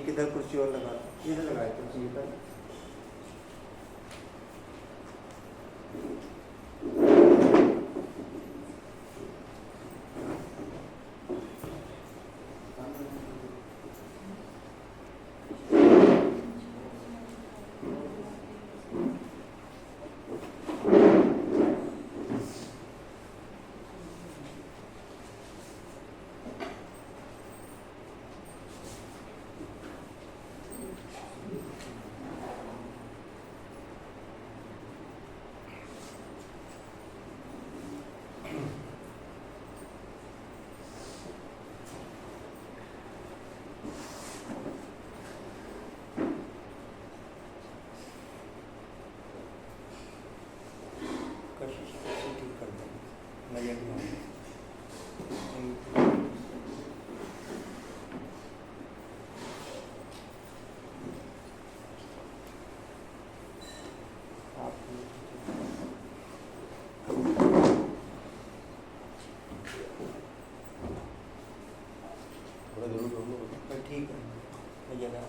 इधर कुर्सी और लगा, इधर लगाए कुर्सी इधर। ठीक है जगह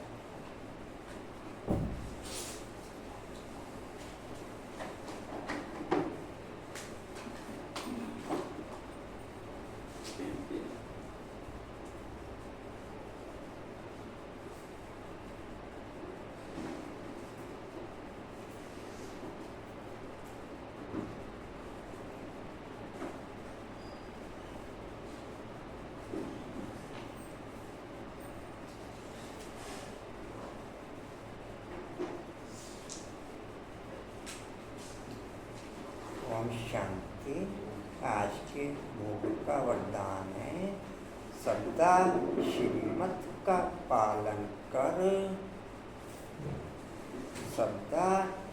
शांति। आज के भोग का वरदान है, सदा श्रीमत का पालन कर, सदा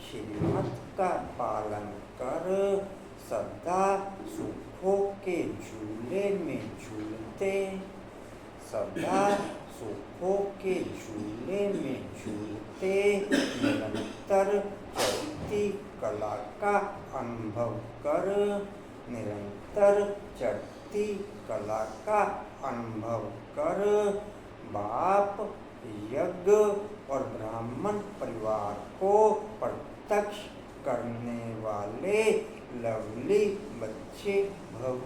श्रीमत का पालन कर, सदा सुखों के झूले में झूलते, सदा सुखों के झूले में झूलते, निरंतर चढ़ती कला का अनुभव कर, निरंतर चढ़ती कला का अनुभव कर। बाप यज्ञ और ब्राह्मण परिवार को प्रत्यक्ष करने वाले लवली बच्चे भव।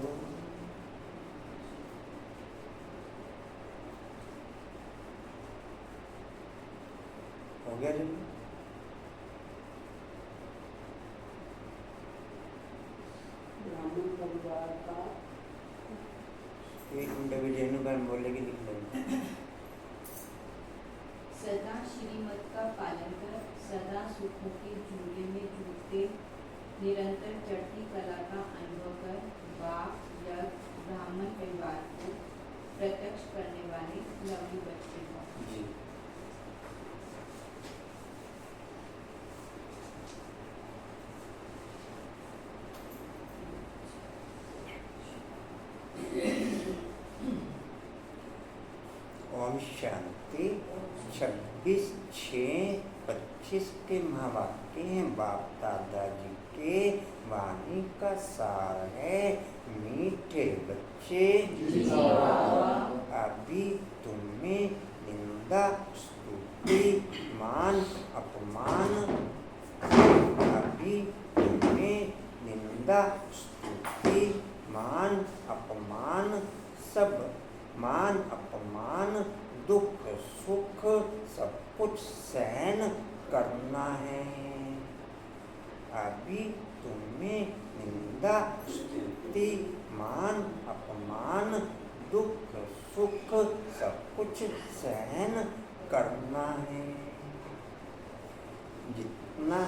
हो गया जी? ब्राह्मण परिवार का एक मिनट अभी रेणु बहन बोलेगी, लिख लेंगे। सदा श्रीमत का पालन कर, सदा सुखों के झूले में झूलते, निरंतर चढ़ती कला का अनुभव कर। बाप यज्ञ ब्राह्मण परिवार को प्रत्यक्ष करने वाले लवली बच्चे को। जी ओम शांति। 26/6/25 के महावाक्य हैं, बाप दादाजी के वाणी का सार है। मीठे बच्चे, अभी तुम्हें निंदा स्तुति मान अपमान, अभी तुम्हें निंदा स्तुति मान अपमान, सब मान अपमान दुख सुख सब कुछ सहन करना है। अभी तुम्हें निंदा स्तुति मान अपमान दुख सुख सब कुछ सहन करना है। जितना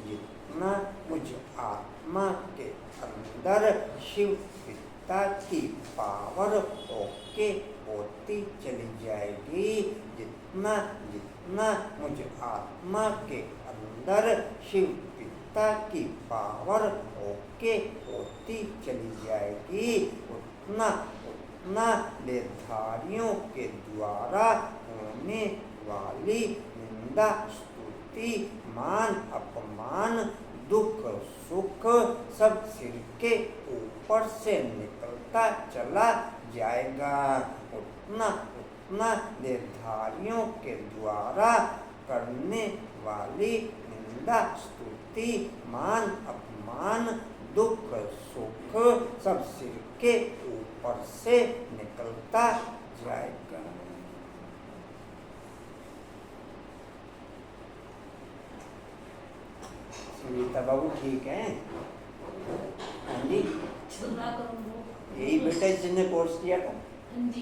जितना मुझ आत्मा के अंदर शिव पिता की पावर ओके होती चली जाएगी, जितना जितना मुझ आत्मा के अंदर शिव पिता की पावर ओके होती चली जाएगी, उतना उतना निर्धारियों के द्वारा होने वाली निंदा स्तुति मान अपमान दुख सुख सब सिर के ऊपर से निकलता चला जाएगा। उतना उतना निर्धारियों के द्वारा करने वाली निंदा स्तुति मान अपमान दुख सुख सब सिर के ऊपर से निकलता जाएगा। सुनीता बाबू ठीक है? हाँ जी, यही बेटा जिसने कोर्स किया था? जी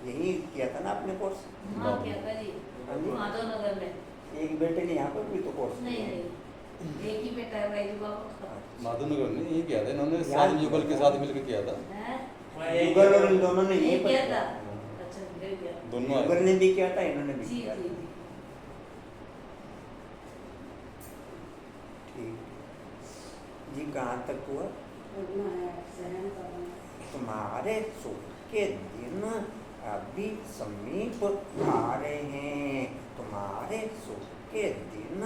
यही किया था ना आपने कोर्स? हाँ क्या था जी, माधवनगर में। एक बेटे ने यहाँ पर भी तो कोर्स नहीं किया। नहीं, एक ही बेटा है भाई बाबू। माधवनगर ने ये किया था, इन्होंने साथ युगल के साथ मिलकर किया था। युगल और इन दोनों ने ये यही किया पर था। किया। अच्छा ये किया। दोनों युगल ने भी किया था, इन्होंने भी जी किया जी था। जी। ठीक जी, कहाँ तक हुआ? करना है, सहन करना है। तुम्हारे सुख के दिन अभी समीप आ रहे हैं, तुम्हारे सुख के दिन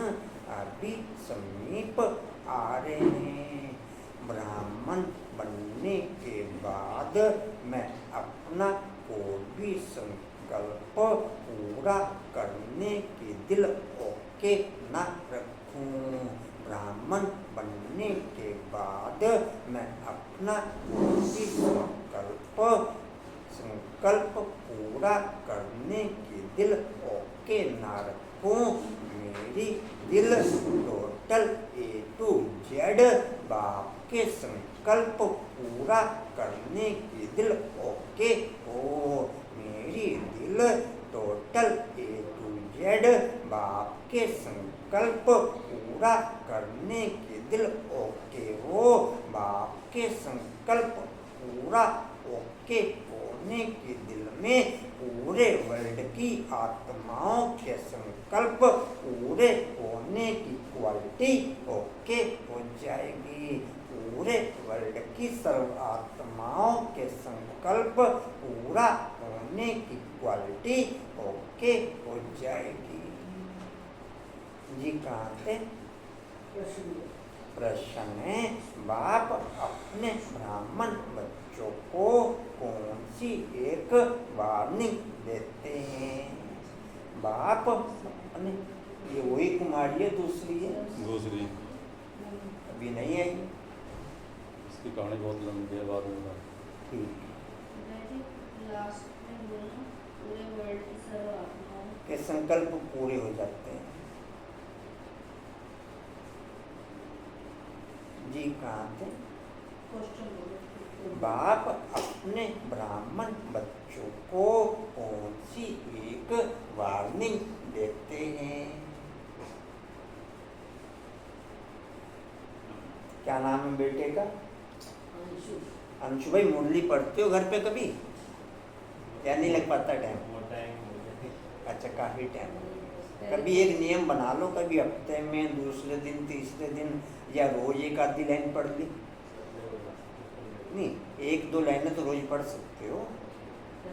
अभी समीप आ रहे हैं। ब्राह्मण बनने के बाद मैं अपना कोई भी संकल्प पूरा करने के दिल ओके न रखूं। ब्राह्मण बनने के बाद मैं अपना कोई भी संकल्प पूरा करने के दिल ओके ना रखूं। मेरी दिल टोटल A to Z बाप के संकल्प पूरा करने के दिल ओके हो। मेरी दिल टोटल A to Z बाप के संकल्प पूरा करने के दिल ओके हो। बाप के संकल्प पूरा ओके होने के दिल में पूरे वर्ल्ड की आत्माओं के संकल्प पूरे होने होने की क्वालिटी ओके हो जाएगी। पूरे वर्ल्ड की सर्व आत्माओं के संकल्प पूरा होने की क्वालिटी ओके हो जाएगी। जी कहाँ थे? प्रश्न है, बाप अपने ब्राह्मण बच्चों को कौन सी एक वार्निंग देते हैं? बाप अपने, ये वही कुमारी है, दूसरी है, दूसरी अभी नहीं आई। इसकी कहानी बहुत लंबी है, बाद में ठीक लास्ट में बोला पूरे वर्ल्ड की सर्व आत्माओं के संकल्प पूरे हो जाते हैं। जी कहाँ थे? क्वेश्चन बोलो। बाप अपने ब्राह्मण बच्चों को कौन सी एक वार्निंग देते हैं? क्या नाम है बेटे का? अंशु भाई, मुरली पढ़ते हो घर पे कभी या नहीं लग पाता टाइम? अच्छा, काफी टाइम। कभी एक नियम बना लो, कभी हफ्ते में दूसरे दिन तीसरे दिन या रोज एक आधी लाइन पढ़ ली। नहीं, एक दो लाइनें तो रोज पढ़ सकते हो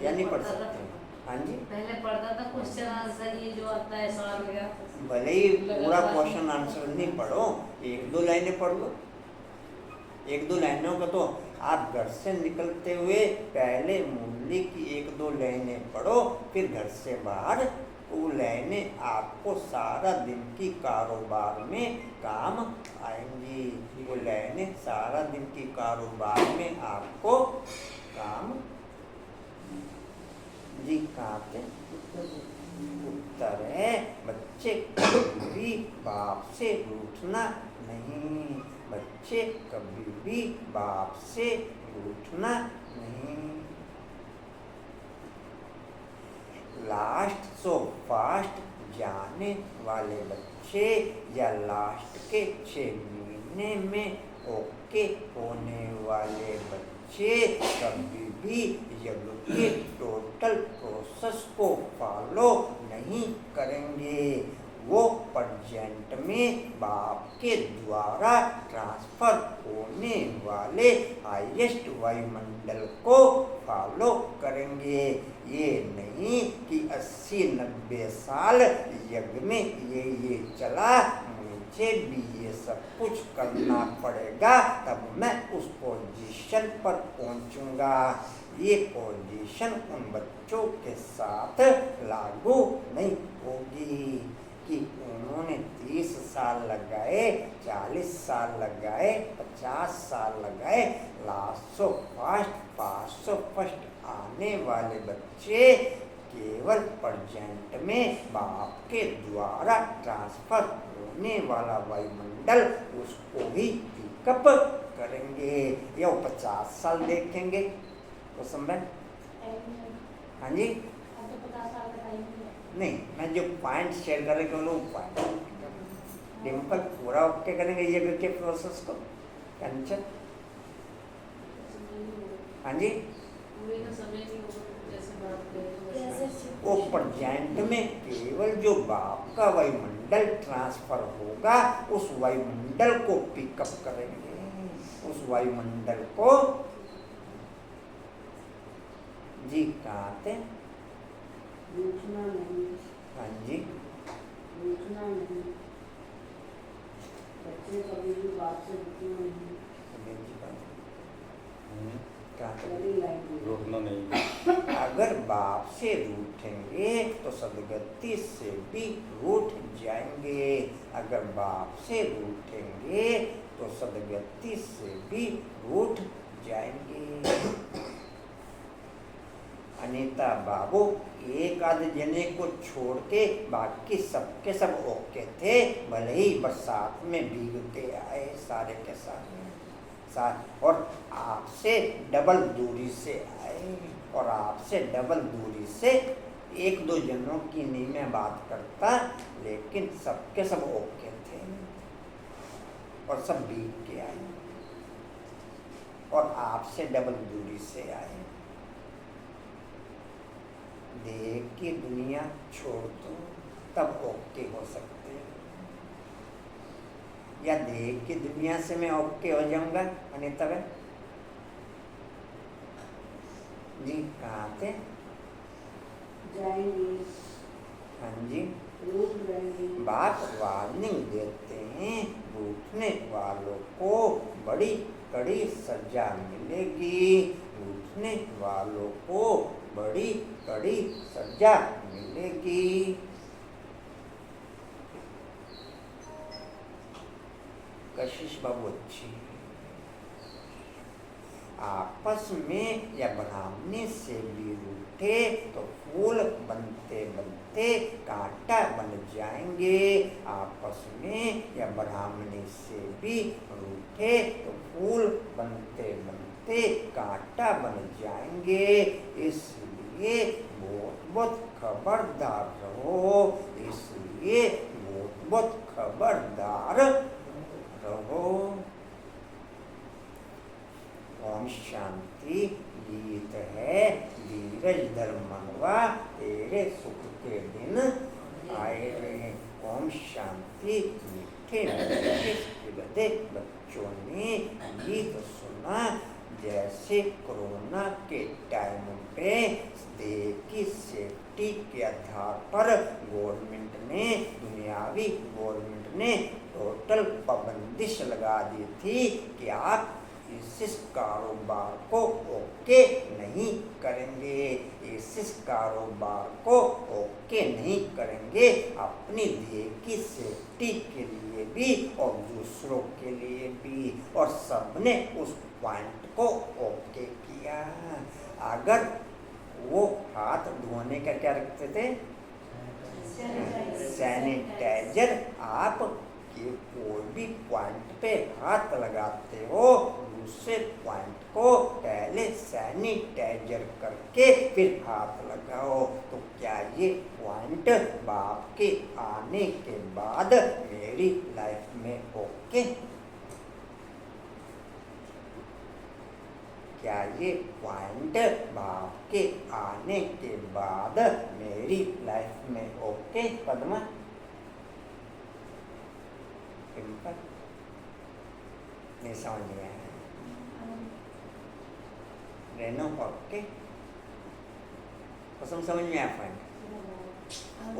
या नहीं पढ़ सकते? हाँ जी, पहले पढ़ता था क्वेश्चन आंसर, ये जो आता है सवाल का, भले ही पूरा क्वेश्चन आंसर नहीं पढ़ो, एक दो लाइनें पढ़ लो। एक दो लाइनों का तो आप घर से निकलते हुए पहले मुरली की एक दो लाइनें पढ़ो, फिर घर से बाहर वो लाइनें आपको सारा दिन की कारोबार में काम आएंगी। वो लाइनें सारा दिन की कारोबार में आपको काम। जी कहाँ थे? उत्तर है, बच्चे कभी भी बाप से रूठना नहीं। बच्चे कभी भी बाप से रूठना नहीं। लास्ट सो फास्ट जाने वाले बच्चे या लास्ट के 6 महीने में ओके होने वाले बच्चे कभी भी यज्ञ के टोटल प्रोसेस को फॉलो नहीं करेंगे। वो प्रेजेंट में बाप के द्वारा ट्रांसफर होने वाले हाईएस्ट वायुमंडल को फॉलो करेंगे। ये नहीं कि 80-90 साल यज्ञ में ये चला, मुझे भी ये सब कुछ करना पड़ेगा तब मैं उस पोजीशन पर पहुंचूंगा। ये पोजीशन उन बच्चों के साथ लागू नहीं होगी कि उन्होंने 30 साल लगाए, 40 साल लगाए, 50 साल लगाए। लास्ट फास्ट फर्स्ट आने वाले बच्चे केवल प्रेजेंट में बाप के द्वारा ट्रांसफर होने वाला वायुमंडल उसको ही पिकअप करेंगे। या 50 साल देखेंगे तो समझ? हाँ जी, नहीं, मैं जो पॉइंट शेयर कर रही हूँ पॉइंट डिम्पल पूरा ओके करेंगे ये के प्रोसेस को। कंचन, हाँ जी, वो प्रेजेंट में केवल जो बाप का वायुमंडल ट्रांसफर होगा उस वायुमंडल को पिकअप करेंगे। उस वायुमंडल को जी कहाँ थे? रूठना नहीं। हाँ जी, रूठना नहीं। बच्चे कभी भी बात से रूठना नहीं। रोकना नहीं। अगर बाप से रूठेंगे तो सदगति से भी रूठ जाएंगे। अगर बाप से रूठेंगे तो सदगति से भी रूठ जाएंगे। अनीता बाबू, एक आध जने को छोड़ के बाकी सबके सब ओके थे, भले ही बरसात में भीगते आए सारे के सारे साथ, और आपसे डबल दूरी से आए, और आपसे डबल दूरी से एक दो जनों की नहीं मैं बात करता, लेकिन सबके सब ओके थे और सब भीग के आए और आपसे डबल दूरी से आए। देख की दुनिया छोड़ दो तब ओके हो सकते हैं। या देख की दुनिया से मैं ओके हो जाऊंगा अनिता बहन जी? कहाँ थे? जाएंगे, हाँ जी। रूठ रहेंगे। बाप वार्निंग देते हैं, रूठने वालों को बड़ी कड़ी सजा मिलेगी। रूठने वालों को बड़ी कड़ी सजा मिलेगी। कशिश बाबू अच्छी। आपस में या ब्राह्मणी से भी रूठे तो फूल बनते बनते कांटा बन जाएंगे। आपस में या ब्राह्मणी से भी रूठे तो फूल बनते बनते कांटा बन जाएंगे। इसलिए बहुत बहुत खबरदार रहो। इसलिए बहुत बहुत खबरदार रहो। ओम शांति। गीत है धीरज धर्मनवा तेरे सुख के दिन आए रहे। ओम शांति। मीठे मीठे गधे बच्चों ने गीत सुना। जैसे कोरोना के टाइम पे देह की सेफ्टी के आधार पर गवर्नमेंट ने, दुनियावी गवर्नमेंट ने टोटल पाबंदिश लगा दी थी कि आप इस कारोबार को ओके नहीं करेंगे। इस कारोबार को ओके नहीं करेंगे। अपनी देह की सेफ्टी के लिए भी और दूसरों के लिए भी। और सबने उस पॉइंट को ओके किया। अगर वो हाथ धोने का क्या रखते थे? सैनिटाइजर। आप के कोई भी पॉइंट पे हाथ लगाते हो, दूसरे पॉइंट को पहले सैनिटाइजर करके फिर हाथ लगाओ। तो क्या ये पॉइंट बाप के आने के बाद मेरी लाइफ में ओके? क्या ये पॉइंट बाप के आने के बाद मेरी लाइफ में ओके? पद्मा नहीं समझ में आया? रहना ओके? कसम समझ में आया पॉइंट?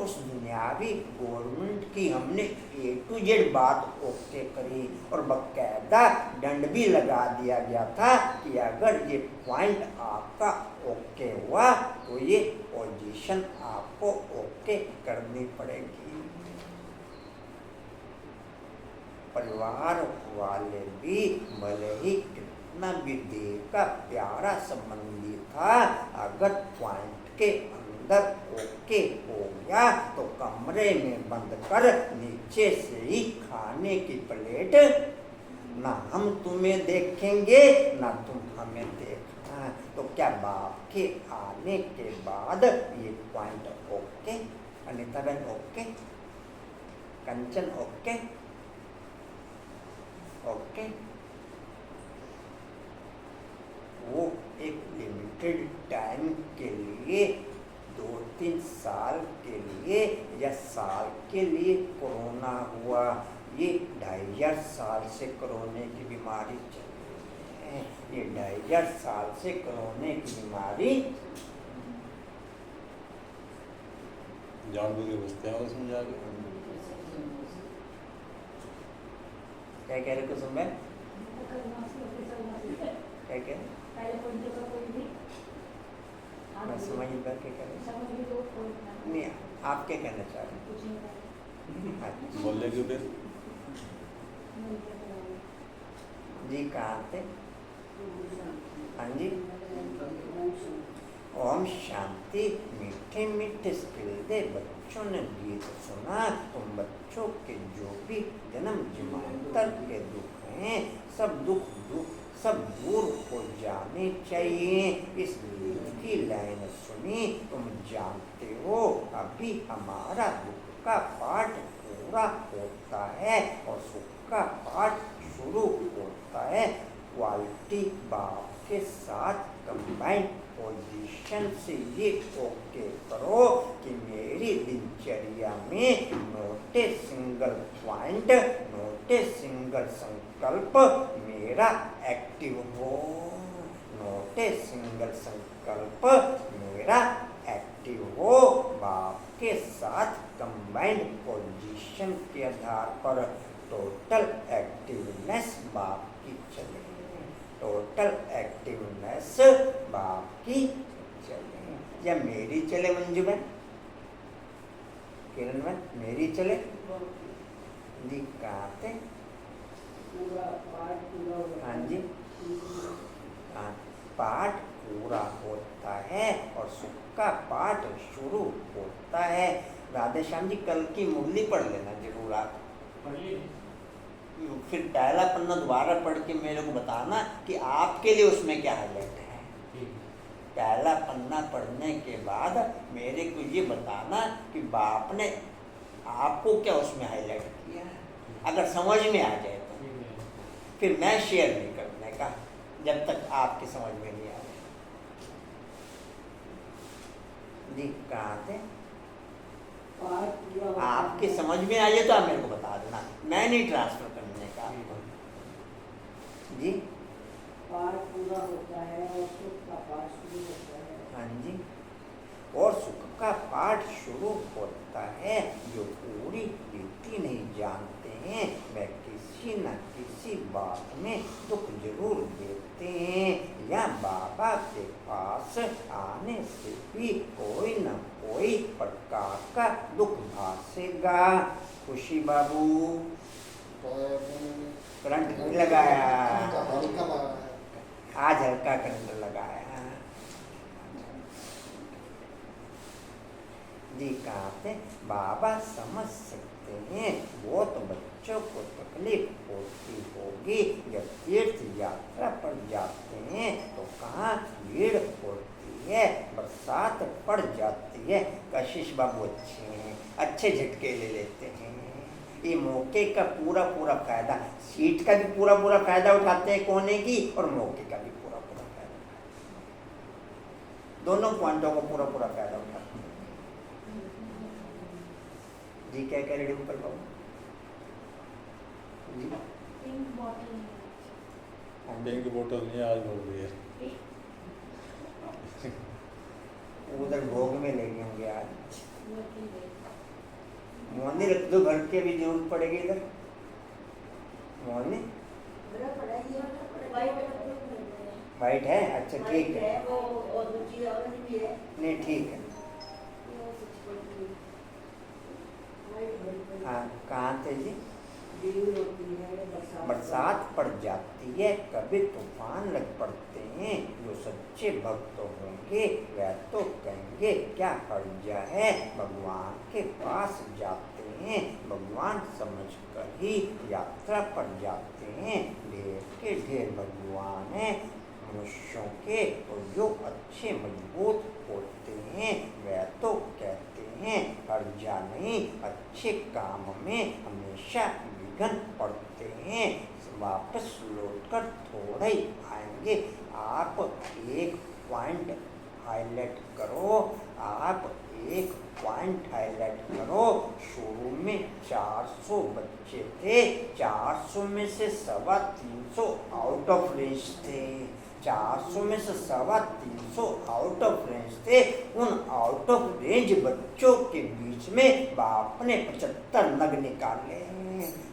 उस दुनियावी गवर्नमेंट की हमने A to Z बात ओके करी और बकायदा दंड भी लगा दिया गया था कि अगर ये पॉइंट आपका ओके हुआ तो ये पोजीशन आपको ओके करनी पड़ेगी। परिवार वाले भी भले ही कितना भी देह का प्यारा संबंधी था, अगर पॉइंट के अंदर ओके हो गया तो कमरे में बंद कर नीचे से ही खाने की प्लेट, ना हम तुम्हें देखेंगे ना तुम हमें देखना। तो क्या बाप के आने के बाद ये पॉइंट ओके? अनिता बहन ओके? कंचन ओके? ओके? वो एक लिमिटेड टाइम के लिए 2-3 साल के लिए या साल के लिए कोरोना हुआ। ये 2.5 साल से कोरोना की बीमारी चल रही है। ये 2.5 साल से कोरोना की बीमारी जानबूझ के बसते हैं उसमें जाके। क्या कह रहे कुसुम बहन? क्या कह रहे? मैं समझ कर के कह रहे नहीं, आप क्या कहना चाह रहे हैं? बोल क्यों फिर? जी कहाँ थे? हाँ जी। ओम शांति। मीठे मीठे स्किलदे बच्चों ने गीत सुना। तुम बच्चों के जो भी जन्म जन्मांतर के दुख हैं, सब दुख सब दूर हो जाने चाहिए। इस गीत की लाइन सुनी, तुम जानते हो अभी हमारा दुख का पाठ पूरा होता है और सुख का पाठ शुरू होता है। क्वालिटी बाप के साथ कंबाइंड पोजीशन से ये ओके करो कि मेरी दिनचर्या में note a single point, note single संकल्प मेरा एक्टिव हो, नोटे सिंगल संकल्प मेरा एक्टिव हो। बाप के साथ कंबाइंड पोजीशन के आधार पर टोटल एक्टिवनेस बाप की चले, टोटल एक्टिवनेस बाप की चले या मेरी चले? मंजू बहन, किरण बहन, मेरी चले जी? कहाँ थे? हाँ जी, पाठ पूरा होता है और सुख का पाठ शुरू होता है। राधे श्याम जी कल की मुरली पढ़ लेना जरूर आप, फिर पहला पन्ना दोबारा पढ़ के मेरे को बताना कि आपके लिए उसमें क्या हाईलाइट है। पहला पन्ना पढ़ने के बाद मेरे को ये बताना कि बाप ने आपको क्या उसमें हाईलाइट किया। अगर समझ में आ जाए तो फिर मैं शेयर नहीं करने का जब तक आपकी समझ में नहीं आ जाए। जी कहाँ थे? आपकी समझ में आ जाए तो आप मेरे को बता देना, मैं नहीं ट्रांसफर करने का आपको। जी पाठ पूरा होता है और सुख का पाठ शुरू होता है। हाँ जी, और सुख का पाठ शुरू होता है। जो पूरी रीति नहीं जानते हैं वह किसी न किसी बात में दुख जरूर देते हैं, या बाबा के पास आने से भी कोई न कोई प्रकार का दुख भासेगा। खुशी बाबू करंट नहीं लगाया, आज हल्का करंट लगाया जी। कहाँ थे? बाबा समझ सकते हैं वो तो बच्चों को तकलीफ होती होगी जब तीर्थ यात्रा पर जाते हैं तो कहाँ भीड़ होती है, बरसात पड़ जाती है। कशिश बाबू अच्छे हैं, अच्छे झटके ले लेते हैं। ये मौके का पूरा पूरा फायदा, सीट का भी पूरा पूरा फायदा उठाते हैं कोने की, और मौके का भी पूरा पूरा फायदा, दोनों पॉइंटों को पूरा पूरा फायदा उठाते हैं। जी क्या कह रहे ऊपर बाबू जी? पिंक बॉटल पिंक बोतल नहीं आज बोल रही है, उधर भोग में ले गए होंगे आज। मोहनी रख दो, भर के भी जरूरत पड़ेगी इधर। मोहनी वाइट है, अच्छा ठीक है, नहीं ठीक है। हाँ कहाँ थे जी? बरसात पड़ जाती है, कभी तूफान लग पड़ते हैं। जो सच्चे भक्त होंगे वह तो कहेंगे क्या हर्जा है, भगवान के पास जाते हैं, भगवान समझकर ही यात्रा पर जाते हैं। ढेर के ढेर भगवान हैं मनुष्यों के, और जो अच्छे मजबूत होते हैं वह तो कहते हैं हर्जा नहीं, अच्छे काम में हमेशा विघ्न पड़ते हैं, वापस लौटकर थोड़ा ही आएंगे। आप एक पॉइंट हाईलाइट करो, आप एक पॉइंट हाईलाइट करो। शुरू में 400 बच्चे थे, 400 में से 350 आउट ऑफ रेंज थे, 400 में से 350 आउट ऑफ रेंज थे। उन आउट ऑफ रेंज बच्चों के बीच में बाप ने 75 नग निकाले,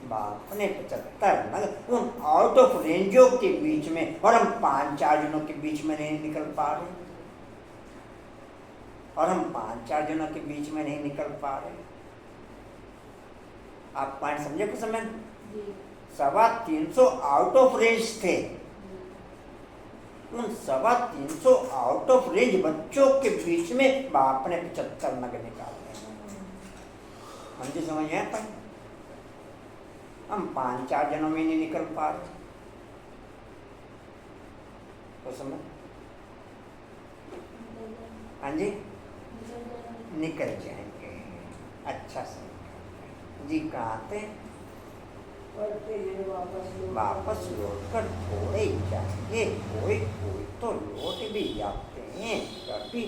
बाप ने 75 नग उन आउट ऑफ रेंजों के बीच में, और हम 5-4 जनों के बीच में नहीं निकल पा रहे, और हम 5-4 जनों के बीच में नहीं निकल पा रहे। आप पॉइंट समझे कुछ समय? 350 आउट ऑफ रेंज थे, उन 350 आउट ऑफ रेंज बच्चों के बीच में बाप ने 75 नग निकाले। मुझे समझ आया पर हम 5-4 जनों में नहीं निकल पा रहे, तो समझ? हाँ जी निकल जाएंगे, अच्छा समझ जी। कहाँ थे? वापस लौटकर थोड़े ही जाएंगे, कोई कोई तो लौट भी जाते हैं, कभी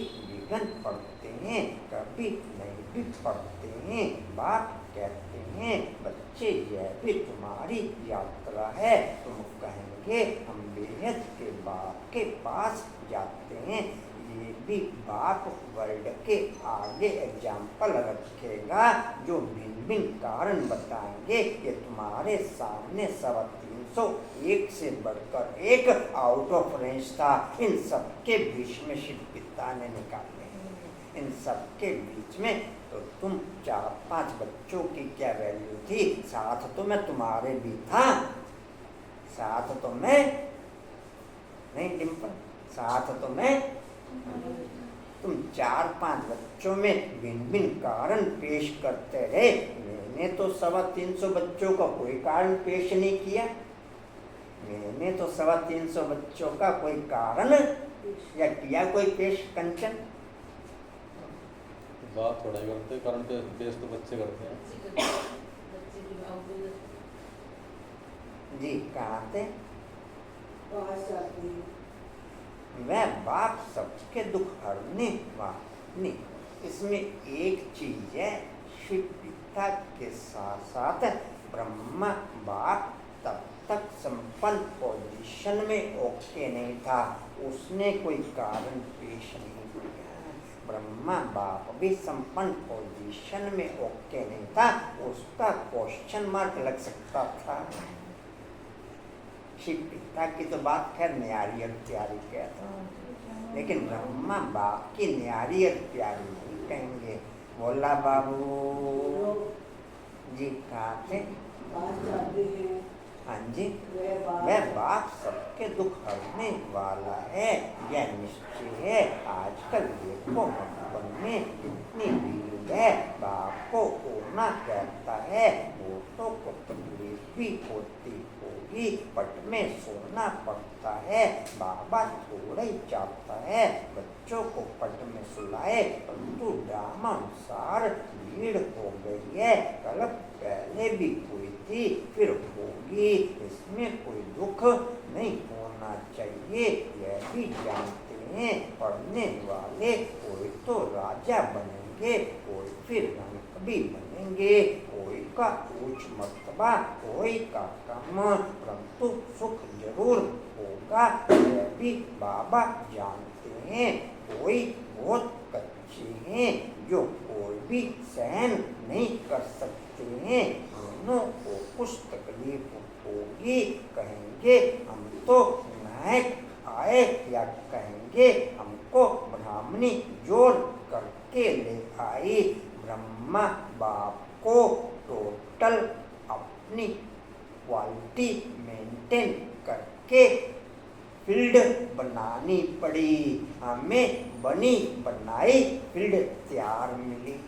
जीवन पढ़ते हैं, कभी नहीं भी पढ़ते हैं। बाप कहते हैं बच्चे यह भी तुम्हारी यात्रा है। तुम कहेंगे हम बेहद के बाप के पास जाते हैं। ये भी बाप वर्ल्ड के आगे एग्जाम्पल रखेगा जो भिन्न भिन्न कारण बताएंगे। ये तुम्हारे सामने 350 से बढ़कर एक आउट ऑफ रेंज था। इन सबके बीच में शिव पिता ने निकाले हैं। इन सबके बीच में तो तुम 4-5 बच्चों की क्या वैल्यू थी? साथ तो मैं तुम्हारे भी था, साथ तो मैं नहीं डिम्पल, साथ तो मैं। तुम 4-5 बच्चों में भिन्न भिन्न कारण पेश करते रहे। मैंने तो 350 बच्चों का कोई कारण पेश नहीं किया। मैंने तो 350 बच्चों का कोई कारण या किया कोई पेश कंचन? बात थोड़ा ही करते हैं, कारण पेश तो बच्चे करते हैं। बच्चे की बाबू जी कहाँ थे? पास जाते हैं। वह बाप सबके दुख हरने वाली। इसमें एक चीज है, शिव पिता के साथ साथ ब्रह्मा बाप तब तक संपन्न पोजीशन में ओके नहीं था। उसने कोई कारण पेश नहीं किया। ब्रह्मा बाप भी संपन्न पोजीशन में ओके नहीं था। उसका क्वेश्चन मार्क लग सकता था। शिव पिता की तो बात खैर न्यारी और प्यारी कहता हूँ, लेकिन ब्रह्मा बाप की न्यारी और प्यारी नहीं कहेंगे। बोला बाबू जी कहाँ थे? पास जाते हैं। हाँ जी, वह वह बाप सबके दुख हरने वाला है, यह निश्चय है। आजकल देखो मधुबन में इतनी भीड़ है, बाप को ओना कहता है। वोटों को तकलीफ भी होती होगी, पट में सोना पड़ता है। बाबा थोड़ा ही चाहता है बच्चों को पट में सुलाए, परंतु ड्रामा अनुसार भीड़ हो गई है। कल पहले भी हुई थी, फिर होगी। इसमें कोई दुख नहीं होना चाहिए, यह भी जानते हैं पढ़ने वाले। कोई तो राजा बनेंगे, कोई फिर रंग भी बनेंगे, कोई का उच्च मर्तबा, कोई का कम, परंतु सुख जरूर होगा, यह भी बाबा जानते हैं। कोई बहुत कच्चे हैं जो कोई भी सहन नहीं कर सकते हैं। दोनों को कुछ तकलीफ होगी, कहेंगे हम तो नायक आए, या कहेंगे हमको ब्राह्मणी जोर करके ले आई। ब्रह्मा बाप को टोटल अपनी क्वालिटी मेंटेन करके फील्ड बनानी पड़ी। हमें बनी बनाई फील्ड तैयार मिली,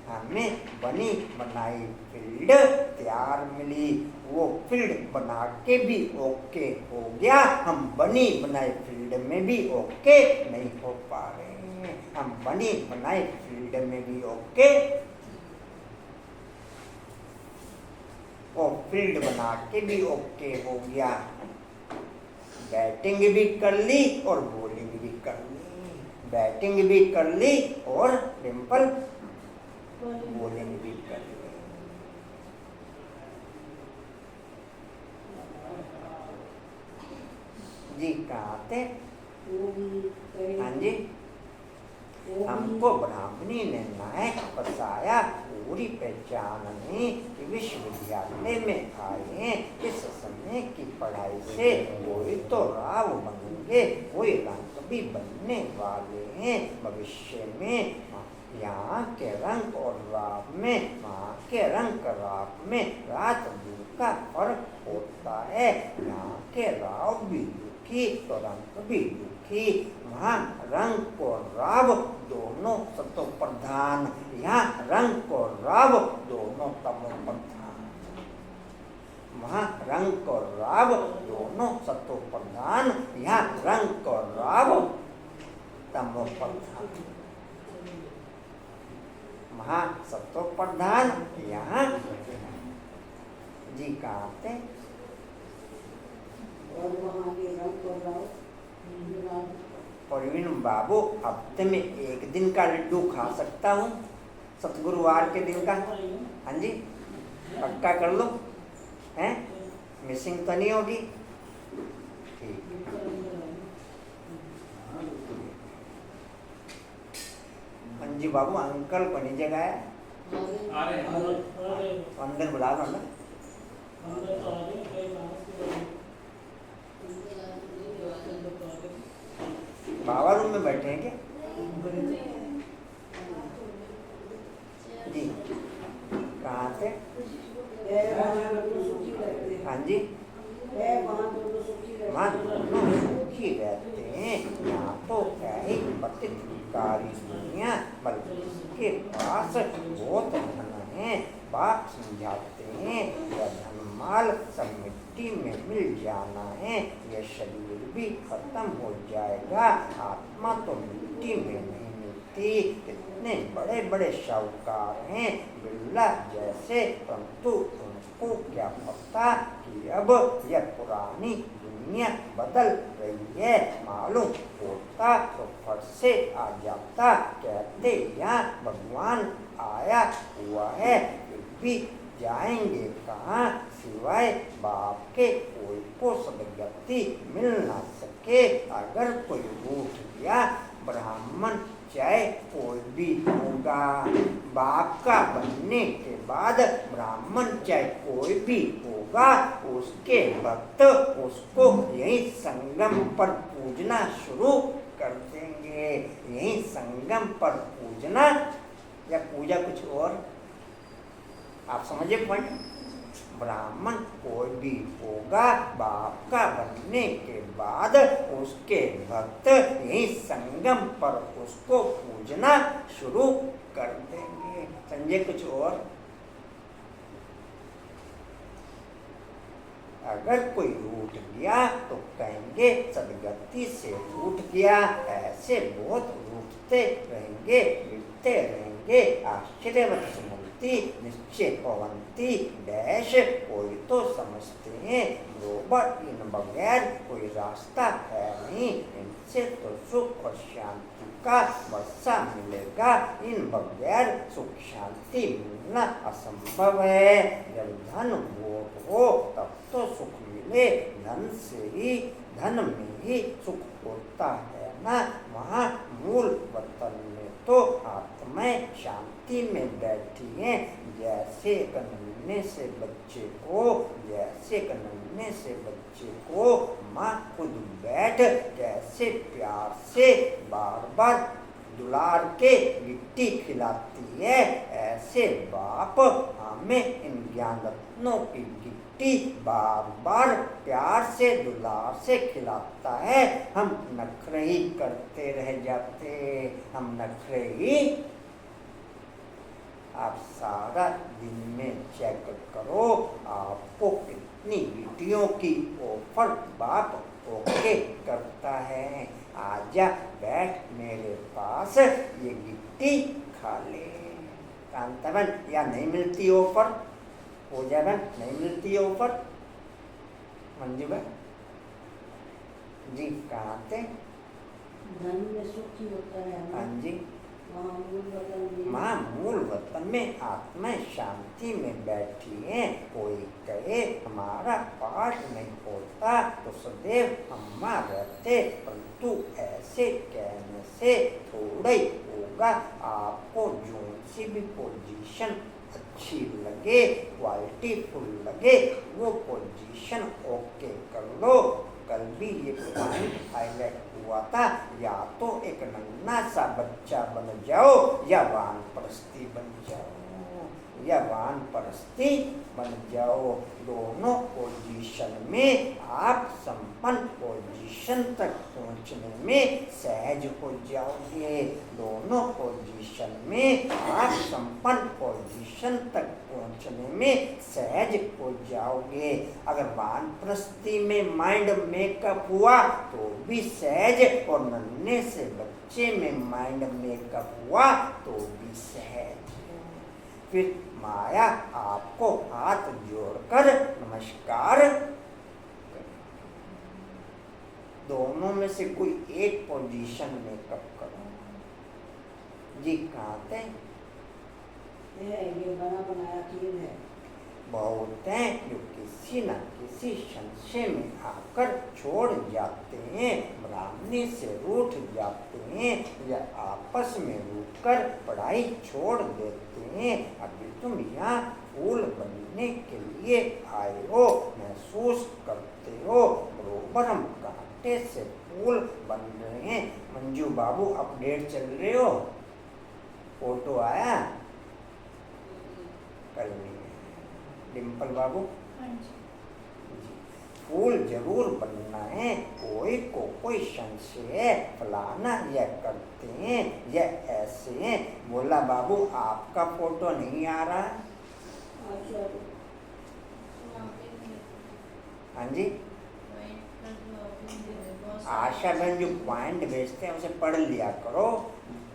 हमें बनी बनाई फील्ड तैयार मिली। वो फील्ड बना के भी ओके हो गया, हम बनी बनाई फील्ड में भी ओके नहीं हो पा रहे हैं। हम बनी बनाई फील्ड में भी ओके, वो फील्ड बना के भी ओके हो गया। बैटिंग भी कर ली और बॉलिंग भी कर ली, बैटिंग भी कर ली और डिम्पल बॉलिंग भी कर ली। जी कहाँ थे? हाँ जी, हमको ब्राह्मणी ने नायक बताया। पूरी पहचान नहीं कि विश्वविद्यालय में आए हैं। इस समय की पढ़ाई से कोई तो राव बनेंगे, कोई रंग भी बनने वाले हैं भविष्य में। यहाँ के रंग और राव में, वहाँ के रंग राव में रात दिन का फर्क होता है। यहाँ के राव भी दुखी तो रंग भी दुखी। वहाँ रंग और राव दोनों सतो प्रधान, यहाँ रंग और राव दोनों तमो प्रधान। वहाँ रंग और राव दोनों सतो प्रधान, यहाँ रंग और राव तमो प्रधान। वहाँ सतो प्रधान, यहाँ जी कहाँ थे? और वहाँ के रंग और राव प्रवीण बाबू, हफ्ते में एक दिन का लड्डू खा सकता हूँ, सतगुरुवार के दिन का? हाँ जी, पक्का कर लो, हैं? मिसिंग तो नहीं होगी? ठीक। मंजी बाबू, अंकल को नहीं जगाया? अंदर बुला लो ना। बाबा रूम में बैठे हैं क्या? जी, कहाँ से? हाँ जी, वहाँ दोनों सुखी रहते हैं। यहाँ तो क्या ही पतितकारी दुनिया, बल्कि इसके पास बहुत धन है। बाप समझाते हैं यह धन माल सब मिट्टी में मिल जाना है, यह शरीर भी खत्म हो जाएगा, आत्मा तो मिट्टी में नहीं मिलती। इतने बड़े बड़े शाहूकार हैं बिरला जैसे, परंतु उनको क्या पता कि अब यह पुरानी दुनिया बदल रही है। मालूम होता तो फट से आ जाता। कहते यहाँ भगवान आया हुआ है, फिर भी जाएंगे कहाँ? सिवाय बाप के कोई को सदगति मिल ना सके। अगर कोई रूठ गया ब्राह्मण चाहे कोई भी होगा, बाप का बनने के बाद ब्राह्मण चाहे कोई भी होगा, उसके भक्त उसको यही संगम पर पूजना शुरू कर देंगे। यही संगम पर पूजना या पूजा कुछ और? आप समझे पॉइंट? ब्राह्मण कोई भी होगा, बाप का बनने के बाद उसके भक्त यही संगम पर उसको पूजना शुरू कर देंगे। समझे कुछ और? अगर कोई रूठ गया तो कहेंगे सदगति से रूठ गया। ऐसे बहुत रूठते रहेंगे, गिरते रहेंगे। आश्चर्यवत स्मृति निश्चय भवंती डैश। कोई तो समझते हैं बरोबर इन बगैर कोई रास्ता है नहीं, इनसे तो सुख और शांति का वर्षा मिलेगा। इन बगैर सुख शांति मिलना असंभव है। जब धन वोट हो तब तो सुख मिले, धन से ही, धन में ही सुख होता है ना। वहाँ मूल वतन में तो आत्माएं शांति में बैठी हैं। जैसे एक नन्हे से बच्चे को, जैसे एक नन्हे से बच्चे को माँ खुद बैठ कैसे प्यार से बार बार दुलार के लिट्टी खिलाती है, ऐसे बाप हमें इन ज्ञान रत्नों की गिट्टी बार बार प्यार से दुलार से खिलाता है। हम नखरे ही करते रह जाते, हम नखरे ही। आप सारा दिन में चेक करो आपको कितनी गिट्टियों की ऑफर बाप ओके करता है। आजा बैठ मेरे पास, ये गिट्टी खा ले। कांताबन, या नहीं मिलती ऑफर? हो जाए नहीं मिलती ऑफर? मंजू भाई जी, कहाँ थे? धन में सुख ही होता है। हाँ जी, माँ मूल वतन में आत्माएं शांति में बैठी हैं। कोई कहे हमारा पाठ नहीं होता तो सदैव हम रहते, परंतु ऐसे कहने से थोड़ा ही होगा। आपको जो सी भी पोजीशन अच्छी लगे, क्वालिटी फुल लगे, वो पोजीशन ओके कर लो। कल भी ये पॉइंट हाईलाइट हुआ था, या तो एक नन्हा सा बच्चा बन जाओ या वानप्रस्थी बन जाओ, या वानप्रस्थी बन जाओ। दोनों पोजीशन में आप संपन्न पोजीशन तक पहुंचने में सहज हो जाओगे। दोनों पोजीशन में आप संपन्न पोजीशन तक पहुंचने में सहज हो जाओगे। अगर वानप्रस्थी में माइंड मेकअप हुआ तो भी सहज, और नन्हे से बच्चे में माइंड मेकअप हुआ तो भी सहज। फिर माया आपको हाथ जोड़कर नमस्कार, दोनों दोनों में से कोई एक पोजीशन मेकअप करो। जी कहाँ थे? ये बना बनाया खेल है। बहुत हैं जो किसी न किसी संशय में आकर छोड़ जाते हैं, ब्राह्मणी से रूठ जाते हैं या आपस में रूठकर पढ़ाई छोड़ देते हैं। अभी तुम यहाँ फूल बनने के लिए आए हो, महसूस करते हो बरोबर हम कांटे से फूल बन रहे हैं। मंजू बाबू अपडेट चल रहे हो? फोटो आया कल नहीं? डिम्पल बाबू फूल जरूर बनना है। कोई को कोई संशय है, फलाना यह करते हैं यह ऐसे हैं। बोला बाबू आपका फोटो नहीं आ रहा? हाँ जी, आशा बहन जो पॉइंट भेजते हैं उसे पढ़ लिया करो,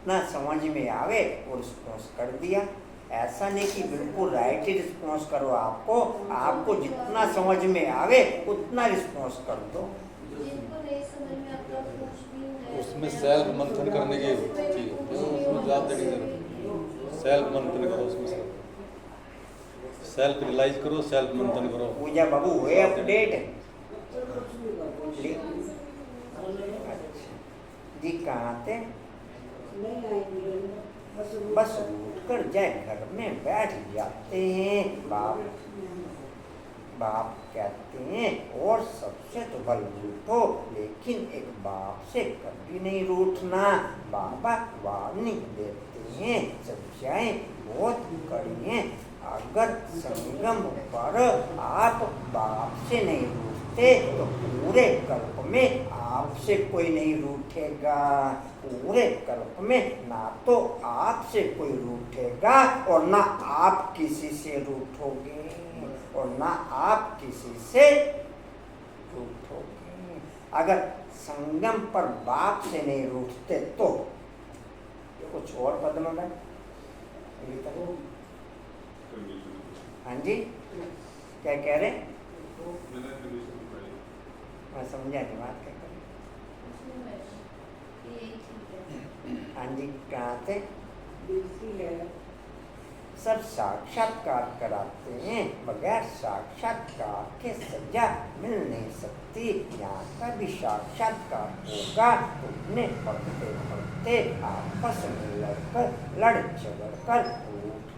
ना समझ में आवे वो रिस्पॉन्स कर दिया। ऐसा नहीं कि बिल्कुल राइट ही रिस्पॉन्स करो, आपको जितना समझ में आवे उतना रिस्पॉन्स कर दो। उसमें सेल्फ मंथन करने की चीज है, उसमें जवाब देने की सेल्फ मंथन करो, उसमें सेल्फ रियलाइज करो, सेल्फ मंथन करो। पूजा बाबू हुए अपडेट? जी कहाँ थे? बस उठकर जाए घर में बैठ जाते हैं। बाप कहते हैं और सबसे तो भल रूठो, लेकिन एक बाप से कभी नहीं रूठना। बाबा वार्निंग देते हैं, सच्चाई बहुत कड़ी है। अगर संगम पर आप बाप से नहीं रूठते तो पूरे कल्प में आपसे कोई नहीं रूठेगा। पूरे कल्प में ना तो आपसे कोई रूठेगा और ना आप किसी से रूठोगे, और ना आप किसी से रूठोगे। अगर संगम पर बाप से नहीं रूठते तो कुछ और पद में हाँ जी, क्या कह रहे? मैं समझा नहीं बात क्या कर। हाँ जी, कहाँ थे? सब साक्षात्कार कराते हैं, बगैर साक्षात्कार के सजा मिल नहीं सकती। यहाँ का भी साक्षात्कार होगा तो उन्हें पढ़ते पढ़ते आपस में लड़ झगड़ कर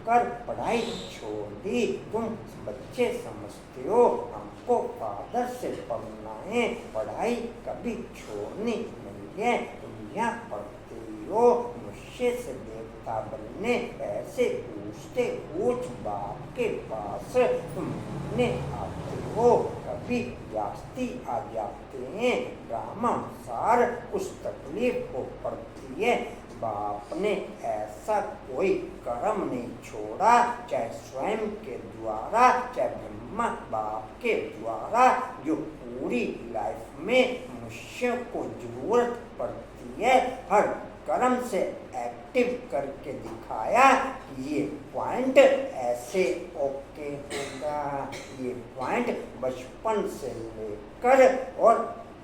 कर पढ़ाई छोड़ दी। तुम बच्चे समझते हो हमको फादर से पढ़ना है, पढ़ाई कभी छोड़नी नहीं है। तुम यहाँ पढ़ते हो, मनुष्य से देवता बनने ऐसे पूछते ऊंच बाप के पास तुम ने आते हो। कभी यास्ती आ जाते हैं, ड्रामानुसार उस तकलीफ को पड़ती है। बाप ने ऐसा कोई कर्म नहीं छोड़ा, चाहे स्वयं के द्वारा चाहे ब्रह्मा बाप के द्वारा, जो पूरी लाइफ में मनुष्य को जरूरत पड़ती है। हर कर्म से एक्टिव करके दिखाया कि ये पॉइंट ऐसे ओके होगा। ये पॉइंट बचपन से लेकर और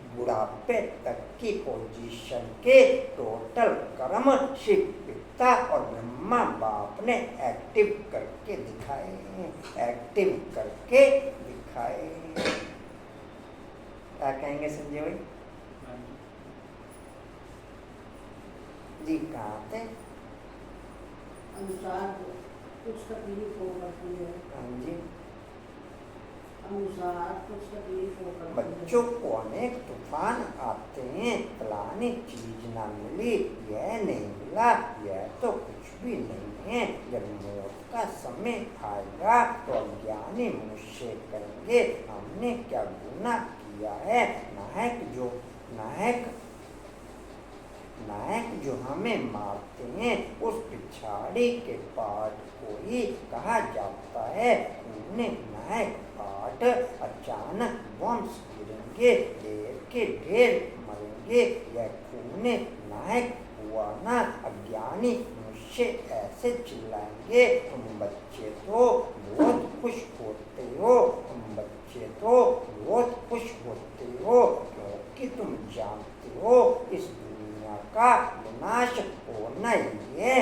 बुढ़ापे तक की पोजीशन के टोटल कर्म शिव पिता और ब्रह्मा बाप ने एक्टिव करके दिखाए, एक्टिव करके दिखाए। क्या कहेंगे संजय भाई? जी कहाँ थे? अनुसार कुछ तकलीफ हो करती है। हाँ जी, अनुसार कुछ तकलीफ हो करती है। बच्चों को अनेक तूफान आते हैं, फलानी चीज ना मिली, यह नहीं मिला, यह तो कुछ भी नहीं है। जब मौत का समय आएगा तो अज्ञानी मनुष्य करेंगे हमने क्या गुनाह किया है। नायक जो हमें मारते हैं उस पिछाड़ी के पाठ को ही कहा जाता है। उन्हें नायक पाठ अचानक वंश गिरेंगे, ढेर के ढेर मरेंगे। यह खूने नायक हुआ ना। अज्ञानी मनुष्य ऐसे चिल्लाएंगे, तुम बच्चे तो बहुत खुश होते हो, तुम बच्चे तो बहुत खुश होते हो, कि तुम जानते हो इस दुनिया का विनाश होना ही है।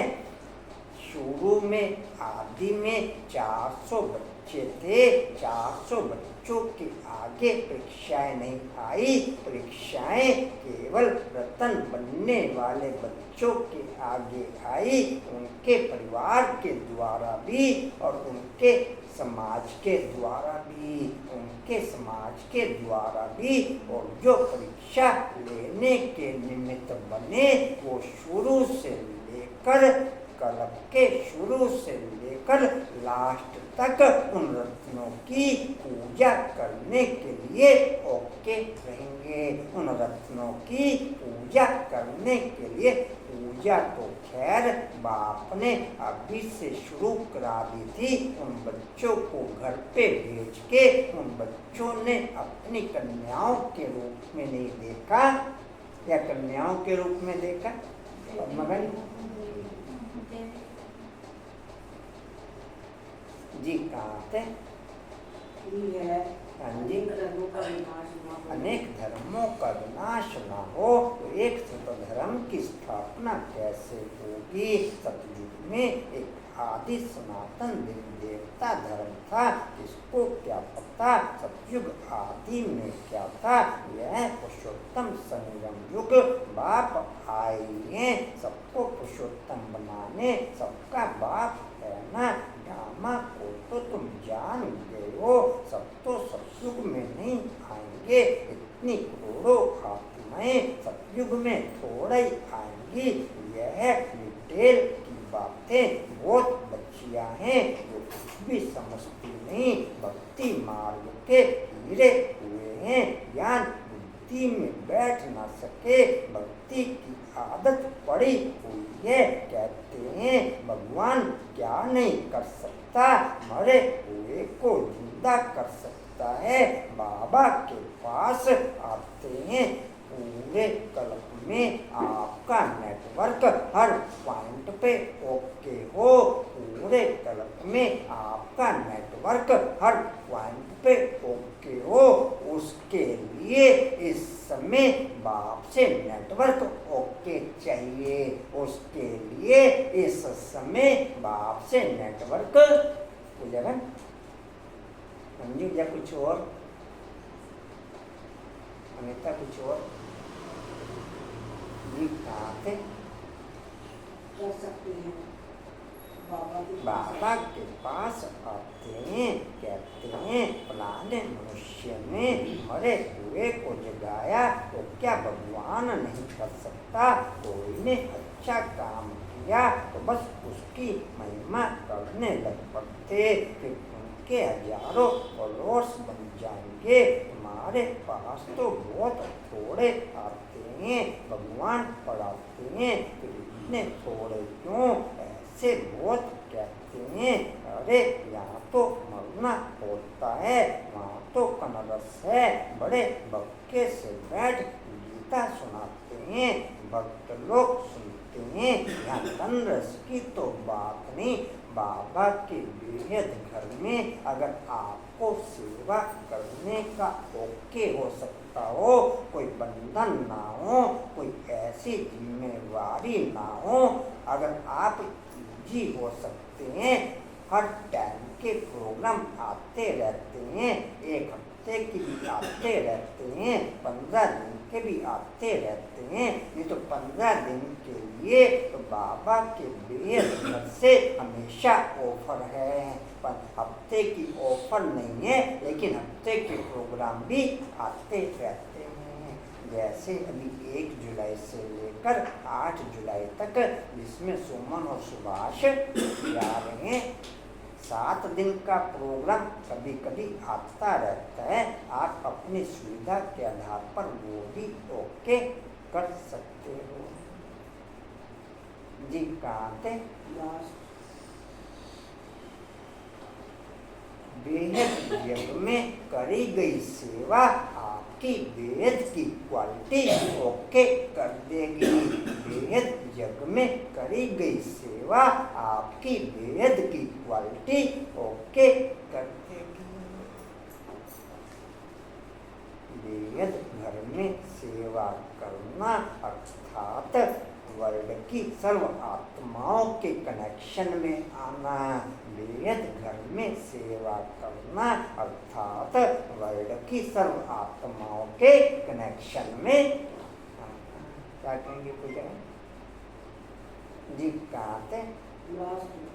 शुरू में आदि में 400 बच्चे थे। 400 बच्चों के आगे परीक्षाएं नहीं आई। परीक्षाएं केवल रतन बनने वाले बच्चों के आगे आई, उनके परिवार के द्वारा भी और उनके समाज के द्वारा भी, उनके समाज के द्वारा भी। और जो परीक्षा लेने के निमित्त बने वो शुरू से लेकर कल्प के शुरू से लेकर लास्ट तक उन रत्नों की पूजा करने के लिए ओके रहेंगे। उन रत्नों की पूजा करने के लिए पूजा तो खैर बाप ने अभी से शुरू करा दी थी। उन बच्चों को घर पे भेज के उन बच्चों ने अपनी कन्याओं के रूप में नहीं देखा, या कन्याओं के रूप में देखा। मगन जी कहाँ थे? हाँ जी, अनेक धर्मों का विनाश न हो तो एक सत धर्म की स्थापना कैसे होगी? सतयुग में एक आदि सनातन देवी देवता धर्म था, इसको क्या पता सतयुग आदि में क्या था। यह पुरुषोत्तम संगम युग बाप आए हैं सबको पुरुषोत्तम बनाने। सबका बाप है ना। ड्रामा को तो तुम जान गए हो, सब तो सतयुग में नहीं आएंगे। इतनी करोड़ों आत्माएं सतयुग में थोड़ा ही आएंगी। यह डिटेल की बातें बहुत बच्चियां हैं जो कुछ भी समझती नहीं। भक्ति मार्ग के हीरे हुए हैं, ज्ञान बुद्धि में बैठ ना सके। भक्ति की आदत पड़ी हुई है। कहते हैं भगवान क्या नहीं कर सकता, मरे हुए को जिंदा कर सकता है। बाबा के पास आते हैं पूरे कल्प में आपका नेटवर्क हर पॉइंट पे ओके हो। पूरे कल्प में आपका नेटवर्क हर पॉइंट पे ओके हो। उसके लिए इस समय बाप से नेटवर्क ओके चाहिए। उसके लिए इस समय बाप से नेटवर्क हो जाएगा। समझिए या कुछ और? अनिता कुछ और? जी कहाँ थे? कर सकते हैं बाबा के पास आते हैं, कहते हैं फलाने मनुष्य ने मरे हुए को जगाया तो क्या भगवान नहीं कर सकता? कोई ने अच्छा काम किया तो बस उसकी महिमा करने लग पड़ते, फिर उनके हजारों फॉलोअर्स बन जाएंगे। तुम्हारे पास तो बहुत थोड़े आते हैं, भगवान पढ़ाते हैं, फिर इतने थोड़े क्यों? ऐसे बहुत कहते हैं। अरे यहाँ तो मरना होता है, वहाँ तो कनरस है। बड़े बक्के से बैठ गीता सुनाते हैं, भक्त लोग सुनते हैं। यहाँ कनरस की तो बात नहीं। बाबा के बेहद घर में अगर आपको सेवा करने का ओके हो सकता हो, कोई बंधन ना हो, कोई ऐसी जिम्मेवारी ना हो, अगर आप इजी हो सकते हैं, हर टाइम के प्रोग्राम आते रहते हैं, एक हफ्ते के भी आते रहते हैं, 15 दिन के भी आते रहते हैं। ये तो 15 दिन के लिए तो बाबा के बेहद घर से हमेशा ऑफर है, पर हफ्ते की ऑफर नहीं है। लेकिन हफ्ते के प्रोग्राम भी आते रहते हैं। जैसे अभी 1 जुलाई से लेकर 8 जुलाई तक, जिसमें सुमन और सुभाष जा रहे हैं। 7 दिन का प्रोग्राम कभी कभी आता रहता है। आप अपनी सुविधा के आधार पर वो भी ओके कर सकते हो। जी कहाँ थे? बेहद यज्ञ में करी गई सेवा आपकी बेहद की क्वालिटी ओके कर देगी। बेहद यज्ञ में करी गई सेवा आपकी बेहद की क्वालिटी ओके कर देगी। बेहद घर में करना अर्थात वर्ल्ड की सर्व आत्माओं के कनेक्शन में आना। बेहद घर में सेवा करना अर्थात वर्ल्ड की सर्व आत्माओं के कनेक्शन में आना। क्या कहेंगे पूजा जी? कहाँ थे? वास्तु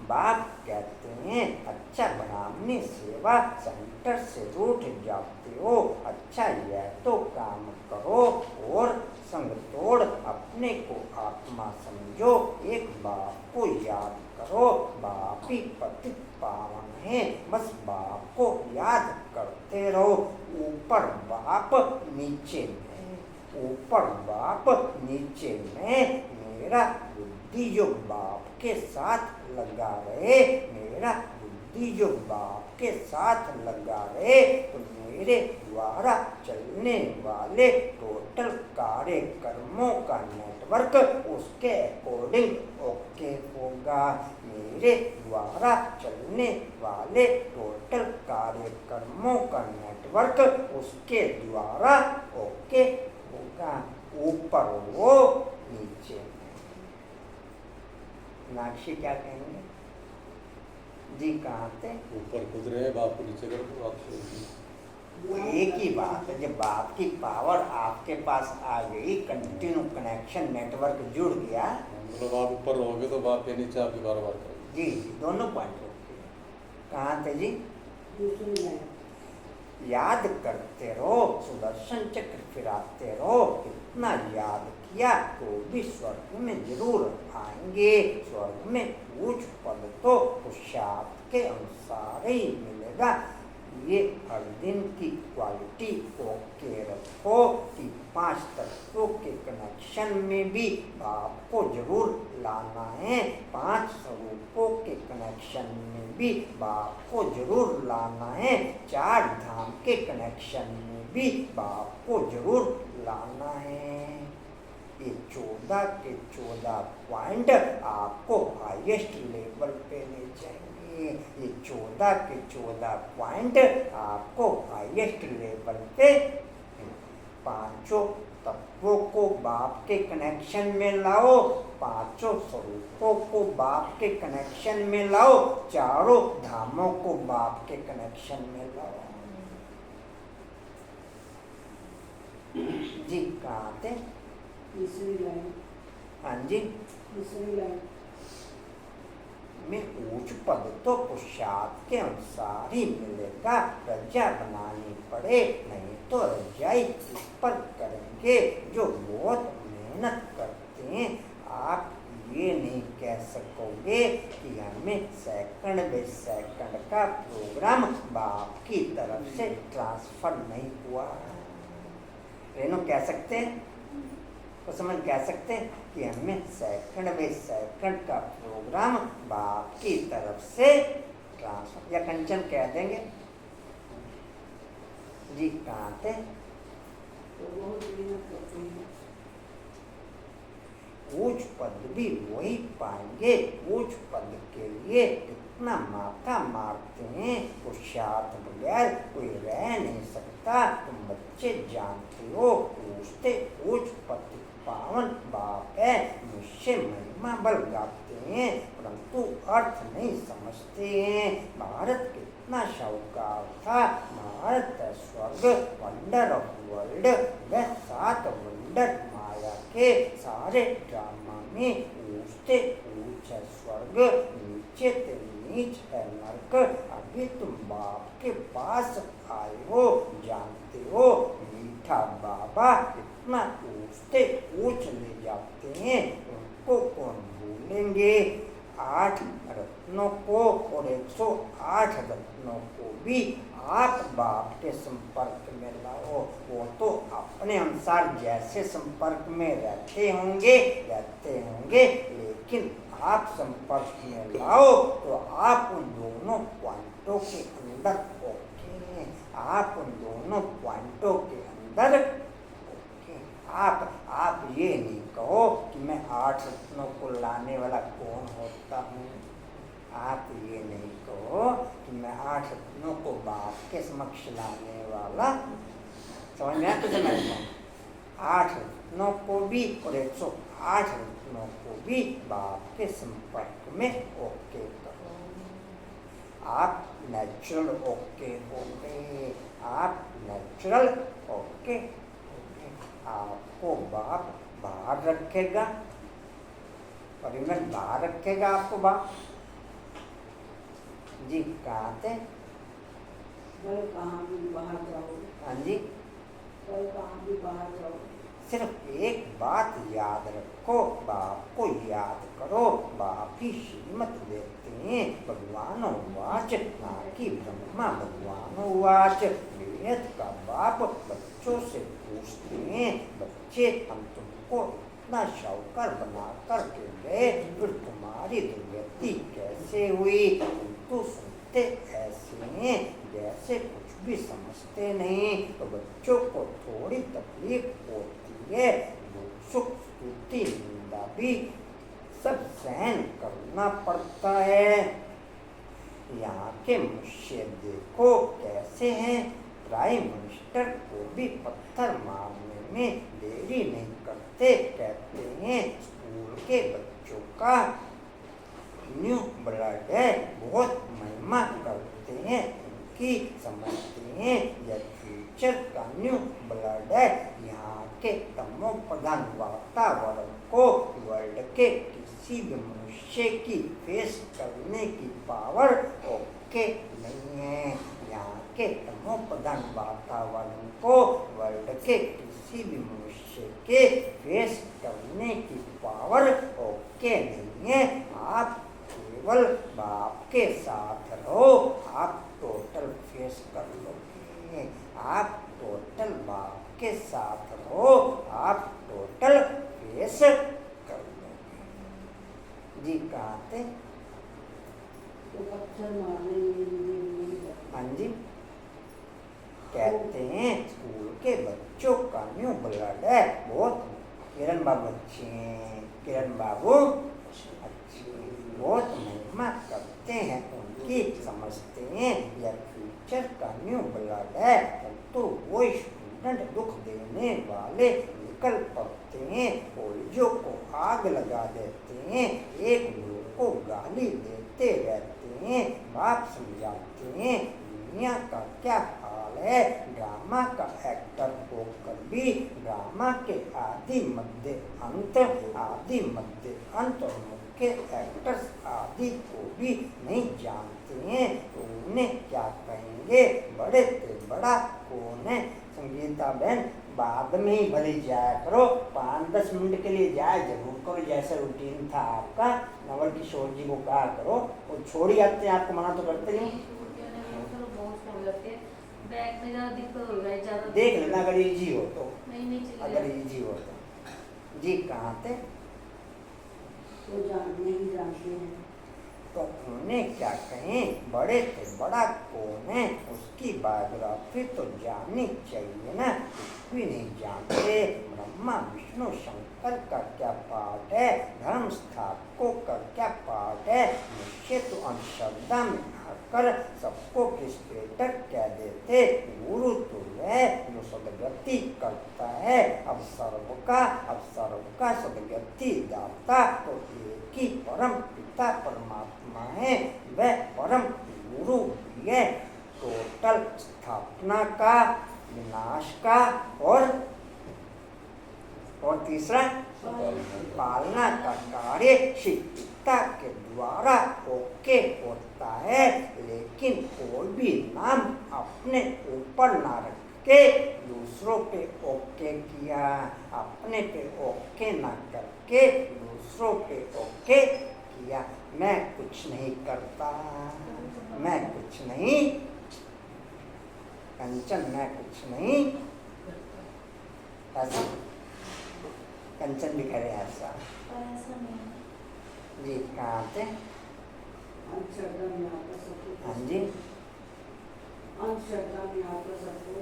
बाप कहते हैं अच्छा ब्राह्मणी सेवा सेंटर से रूठ जाते हो। अच्छा यह तो काम करो और संग तोड़ अपने को आत्मा समझो। एक बाप को याद करो, बाप ही पतित पावन है। बस बाप को याद करते रहो। ऊपर बाप नीचे में, ऊपर बाप नीचे में। मेरा बुद्धि जो बाप के साथ लगा रहे, मेरा बुद्धि जो बाप के साथ लगा रहे, तो मेरे द्वारा चलने वाले टोटल कार्यक्रमों का नेटवर्क उसके अकॉर्डिंग ओके होगा। मेरे द्वारा चलने वाले टोटल कार्यक्रमों का नेटवर्क उसके द्वारा ओके होगा। ऊपर वो नीचे। नाक्षी क्या कहेंगे जी? कहाँ थे? ऊपर खुद रहे, बाप को नीचे कर दो, आप वो एक ही बात है। जब बाप की पावर आपके पास आ गई, कंटिन्यू कनेक्शन नेटवर्क जुड़ गया, मतलब आप ऊपर रहोगे तो बाप के नीचे आपकी बार बार करेंगे। जी दोनों पॉइंट होते हैं। कहाँ थे जी? दूसरी लाइन याद करते रहो, सुदर्शन चक्र फिराते रहो। इतना याद किया तो भी स्वर्ग में जरूर आएंगे। स्वर्ग में ऊंच पद तो पुरुषार्थ के अनुसार ही मिलेगा। ये हर दिन की क्वालिटी ओके रखो कि 5 तत्वों के कनेक्शन में भी बाप को जरूर लाना है। 5 स्वरूपों के कनेक्शन में भी बाप को जरूर लाना है। 4 धाम के कनेक्शन में भी बाप को जरूर लाना है। ये 14 के 14 पॉइंट आपको हाईएस्ट लेवल पे ले जाएंगे। ये 14 के 14 पॉइंट आपको हाईएस्ट लेवल पे 5 तत्वों को बाप के कनेक्शन में लाओ, 5 स्वरूपों को बाप के कनेक्शन में लाओ, 4 धामों को बाप के कनेक्शन में लाओ। जी कहाँ थे? तीसरी लाइन हाँ जी। तीसरी लाइन में ऊंच पद तो पुरुषार्थ के अनुसार ही मिलेगा। रजा बनानी पड़े नहीं तो रजाई इस पर करेंगे जो बहुत मेहनत करते हैं। आप ये नहीं कह सकोगे कि हमें सेकंड बाय सेकंड का प्रोग्राम बाप की तरफ से ट्रांसफर नहीं हुआ। रेनो कह सकते हैं तो समझ कह सकते हैं कि हमें सेकंड बाय सेकंड का प्रोग्राम बाप की तरफ से ट्रांसफर, या कंचन कह देंगे जी? कहाँ थे? तो बहुत मेहनत करते हैं। ऊंच पद भी वही पाएंगे। ऊंच पद के लिए इतना माथा मारते हैं, पुरुषार्थ बगैर कोई रह नहीं सकता। तुम बच्चे जानते हो, पूछते ऊंच पद पावन बाप है, मुझसे महिमा बल गाते हैं, परंतु अर्थ नहीं समझते हैं। भारत कितना शाहूकार था। भारत है स्वर्ग, वंडर ऑफ वर्ल्ड। वह 7 वंडर माया के सारे ड्रामा में ऊंचते ऊंच है स्वर्ग, नीचे ते नीच है नरक। अभी तुम बाप के पास आए हो, जानते हो मीठा बाबा इतना ऊंचते ऊंच ले जाते हैं, उनको कौन भूलेंगे। 8 रत्नों को और 108 रत्नों को भी आप बाप के संपर्क में लाओ। वो तो अपने अनुसार जैसे संपर्क में रहते होंगे, लेकिन आप संपर्क में लाओ तो आप उन दोनों पॉइंटों के अंदर ओके हैं। आप उन दोनों पॉइंटों के अंदर ओके। आप ये नहीं कहो कि मैं 8 रत्नों को लाने वाला कौन होता हूँ। आप ये नहीं कहो कि मैं 8 रत्नों को बाप के समक्ष लाने वाला। समझ में आया? तो समझ में 8 रत्नों को भी और 108 रत्नों को भी बाप के संपर्क में ओके करो। आप नेचुरल ओके हो गए, आप नेचुरल ओके हो गए। आपको बाप बाहर रखेगा, परिमल बाहर रखेगा आपको बाप जी। कहाँ थे? कल कहाँ भी बाहर जाओ, हाँ जी, कल कहाँ भी बाहर जाओ। सिर्फ एक बात याद रखो, बाप को याद करो। बाप ही श्रीमत देते हैं। भगवान उवाच, ना कि ब्रह्मा भगवान उवाच। वेद का बाप बच्चों से पूछते हैं, बच्चे हम तुमको इतना शाहूकार बना कर के गए, फिर तुम्हारी दुर्गति कैसे हुई? तुम तो सुनते ऐसे हैं जैसे कुछ भी समझते नहीं। तो बच्चों को थोड़ी तकलीफ होती है, दुख सुख स्तुति निंदा भी सब सहन करना पड़ता है। यहाँ के मनुष्य देखो कैसे हैं, प्राइम मिनिस्टर को भी पत्थर मारने में देरी नहीं करते। कहते हैं स्कूल के बच्चों का न्यू ब्लड है, बहुत महिमा करते हैं उनकी, समझते हैं यह फ्यूचर का न्यू ब्लड है। यहाँ के तमो प्रधान वातावरण को वर्ल्ड के किसी भी मनुष्य की फेस करने की पावर ओके नहीं है। यहाँ के तमो प्रधान वातावरण को वर्ल्ड के किसी भी मनुष्य के फेस करने की पावर ओके नहीं है। आप केवल बाप के साथ रहो, आप टोटल फेस कर लोगे। आप टोटल बाप के साथ रहो, आप टोटल फेस कर लोगे जी। कहाँ थे? तो पत्थर मारने में हाँ जी, कहते हैं स्कूल के बच्चों का न्यू ब्लड है बहुत। किरण बाबू अच्छे हैं, किरण बाबू अच्छे, बहुत महिमा करते हैं उनकी, समझते हैं यह फ्यूचर का न्यू ब्लड है। तो वो स्टूडेंट दुख देने वाले निकल पड़ते हैं, पोलियो को आग लगा देते हैं, एक दूसरे को गाली देते रहते हैं। बाप समझाते हैं दुनिया का क्या हाल है। ड्रामा का एक्टर होकर भी ड्रामा के आदि मध्य अंत, आदि मध्य अंत और मुख्य एक्टर्स आदि को भी नहीं जानते हैं, तो उन्हें क्या कहेंगे? बड़े से बड़ा कौन है? संगीता बहन बाद में ही भले जाया करो, 5-10 मिनट के लिए जाया जरूर करो, जैसा रूटीन था आपका। नवल किशोर जी को कहा करो, वो छोड़ ही आते हैं, आपको मना तो करते ही। बैग में ज़्यादा दिक्कत हो रहा है, ज़्यादा देख लेना अगर इजी हो तो, नहीं चलेगा। अगर इजी हो तो जी। कहाँ थे? तो जानने ही जानते हैं। तो उन्हें क्या कहें? बड़े से बड़ा कौन है, उसकी बायोग्राफी तो जाननी चाहिए ना, कुछ भी नहीं जानते। ब्रह्मा विष्णु शंकर का क्या पार्ट है, धर्म स्थापकों का क्या पार्ट है। मुझे तो अंधश्रद्धा में आकर सबको क्रिस्पेटर कह देते। गुरु तो है जो सदगति करता है, अब सर्व का सदगति दाता तो एक ही परम पिता परमात्मा है, वह परम गुरु भी है। टोटल स्थापना का, विनाश का और तीसरा पालना का कार्य श्री पिता के द्वारा ओके होता है। लेकिन कोई भी नाम अपने ऊपर ना रख के दूसरों पे ओके किया, अपने पे ओके ना करके दूसरों पे ओके किया। मैं कुछ नहीं करता, मैं कुछ नहीं, कंचन मैं कुछ नहीं, ऐसा कंचन भी करे ऐसा जी। कहाँ थे? अंधश्रद्धा में आकर सबको, हाँ जी, अंधश्रद्धा में आकर सबको,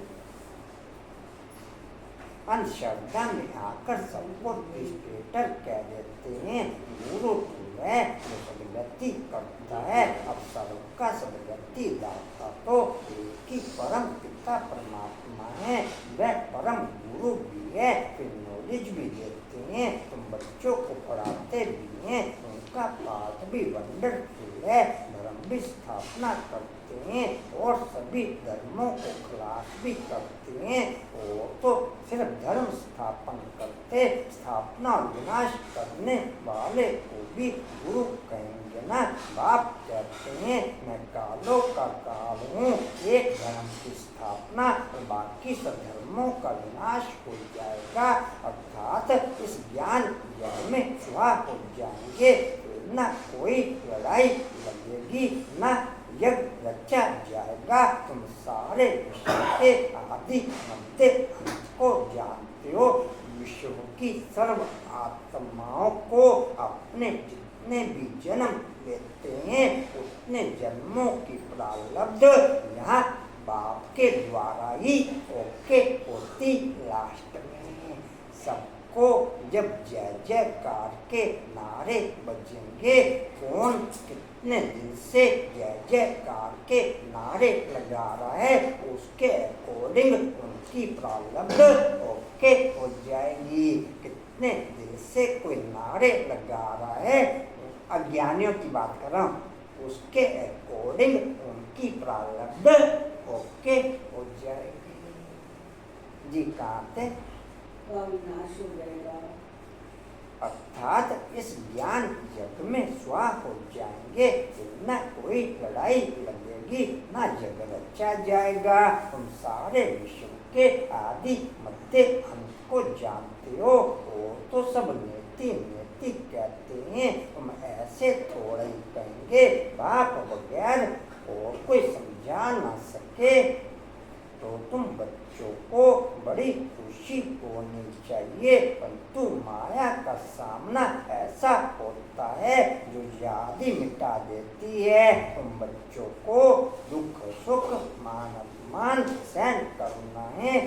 अंधश्रद्धा में आकर सबको क्रिस्पेटर कह देते हैं। गुरु तो है जो सदगति करता है, अब सबका सदगति दाता तो एक ही परम पिता परमात्मा है, वह परम गुरु भी है। फिर सभी वंडरफुल है, धर्म भी स्थापना करते हैं और सभी धर्मों को खलास भी करते हैं। और तो सिर्फ धर्म स्थापन करते, स्थापना और विनाश करने वाले को भी गुरु कहेंगे ना। बाप कहते हैं मैं कालों का काल हूँ, एक धर्म की स्थापना और बाकी सब धर्मों का विनाश हो जाएगा, अर्थात इस ज्ञान जग में स्वाहा हो जाएंगे। न कोई लड़ाई लगेगी, न यज्ञ रचा जाएगा। तुम सारे विश्व के आदि मध्य अंत को जानते हो। विश्व की सर्व आत्माओं को अपने जितने भी जन्म लेते हैं उतने जन्मों की प्रारब्ध यहाँ बाप के द्वारा ही ओके होती। लास्ट में सबको जब जय जयकार के नारे बजेंगे, कौन कितने दिन से जय जयकार के नारे लगा रहा है उसके अकॉर्डिंग उनकी प्रारब्ध ओके हो जाएगी। कितने दिन से कोई नारे लगा रहा है, अज्ञानियों की बात कर रहा हूँ, उसके अकॉर्डिंग उनकी प्रारब्ध ओके हो जाएगी। जी कहाँ थे? विनाश हो जाएगा, अर्थात इस ज्ञान जग में स्वाहा हो जाएंगे। न कोई लड़ाई लगेगी, न जग रचा जाएगा। तुम सारे विश्व के आदि मध्य अंत को जानते हो। और तो सब नीति नीति कहते हैं, तुम ऐसे थोड़े ही कहेंगे बाप बगैर और कोई समझा ना सके। तो तुम बच्चों को बड़ी खुशी होनी चाहिए, परंतु माया का सामना ऐसा होता है जो याद ही मिटा देती है। तुम बच्चों को दुख सुख मान अपमान सहन करना है,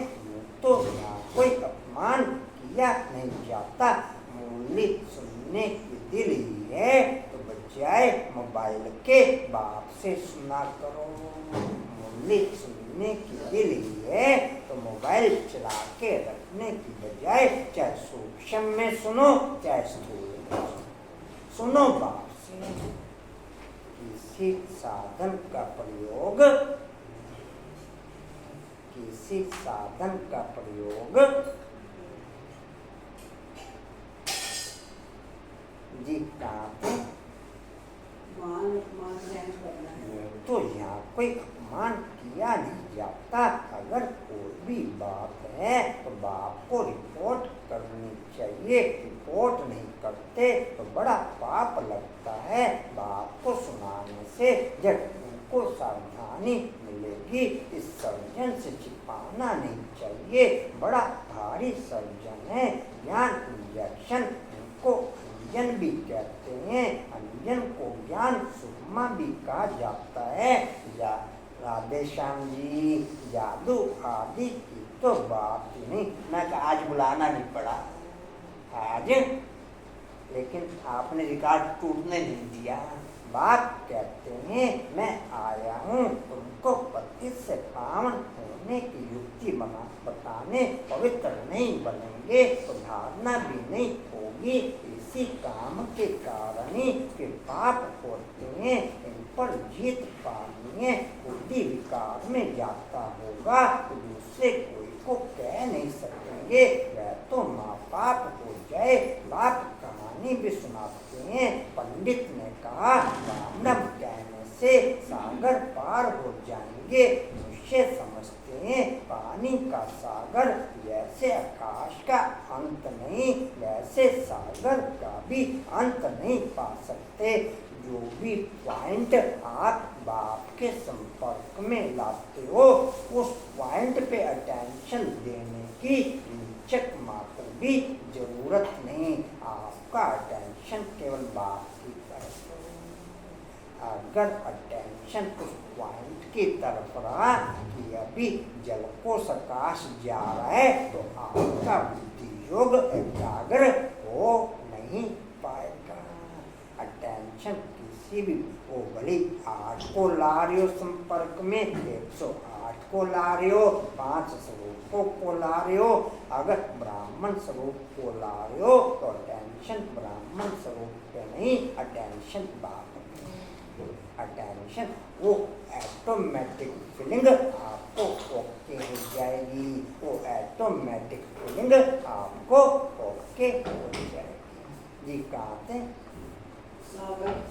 तो यहाँ कोई अपमान किया नहीं जाता। मूली सुनने की दिल ही है तो बजाय मोबाइल के बाप से सुना करो। मूली सुनने की दिल ही है तो मोबाइल चला के रखने की बजाय चाहे सूक्ष्म में सुनो चाहे स्थूल में सुनो बाप से। किसी साधन का प्रयोग, किसी साधन का प्रयोग जी कहाँ थे? मान अपमान सहन करना है। तो यहाँ कोई अपमान किया नहीं जाता। अगर कोई भी बात है तो बाप को रिपोर्ट करनी चाहिए। रिपोर्ट नहीं करते तो बड़ा पाप लगता है। बाप को सुनाने से जब उनको सावधानी मिलेगी। इस सर्जन से छिपाना नहीं चाहिए, बड़ा भारी सर्जन है। ज्ञान इंजेक्शन उनको अंजन भी कहते हैं। अंजन को ज्ञान सुरमा भी कहा जाता है। या राधे श्याम जी, जादू आदि की तो बात ही नहीं। मैं आज बुलाना नहीं पड़ा आज, लेकिन आपने रिकॉर्ड टूटने नहीं दिया। बाप कहते हैं मैं आया हूँ तुमको पति से पावन होने की युक्ति बताने। पवित्र नहीं बनेंगे तो धारणा भी नहीं होगी। इसी काम के कारण ही के पाप होते हैं। इन पर जीत पानी है। बुद्धि विकार में जाता होगा तो दूसरे कोई को कह नहीं सकेंगे, वह तो माँ बाप हो जाए। बाप कहानी भी सुनाते हैं। पंडित ने कहा राम कहने से सागर पार हो जाएंगे। मनुष्य समझते हैं पानी का सागर जैसे आकाश का अंत नहीं, वैसे सागर का भी अंत नहीं पा सकते। जो भी पॉइंट आप बाप के संपर्क में लाते हो उस पॉइंट पे अटेंशन देने की निचक मात्र भी जरूरत नहीं। आपका अटेंशन केवल बाप की तरफ हो। अगर अटेंशन उस पॉइंट की तरफ रहा कि अभी जल को सकाश जा रहा है तो आपका बुद्धि योग एकाग्र हो नहीं पाएगा। अटेंशन किसी भी वो भली 8 को ला रही हो संपर्क में, 108 को ला रहे हो, 5 स्वरूपों को ला रहे हो। अगर ब्राह्मण स्वरूप को ला रहे हो तो अटेंशन ब्राह्मण स्वरूप पे नहीं, अटेंशन बाप पे। अटेंशन वो ऑटोमेटिक फीलिंग आपको ओके हो जाएगी, वो ऑटोमेटिक फीलिंग आपको ओके हो जाएगी। जी कहते हैं सागर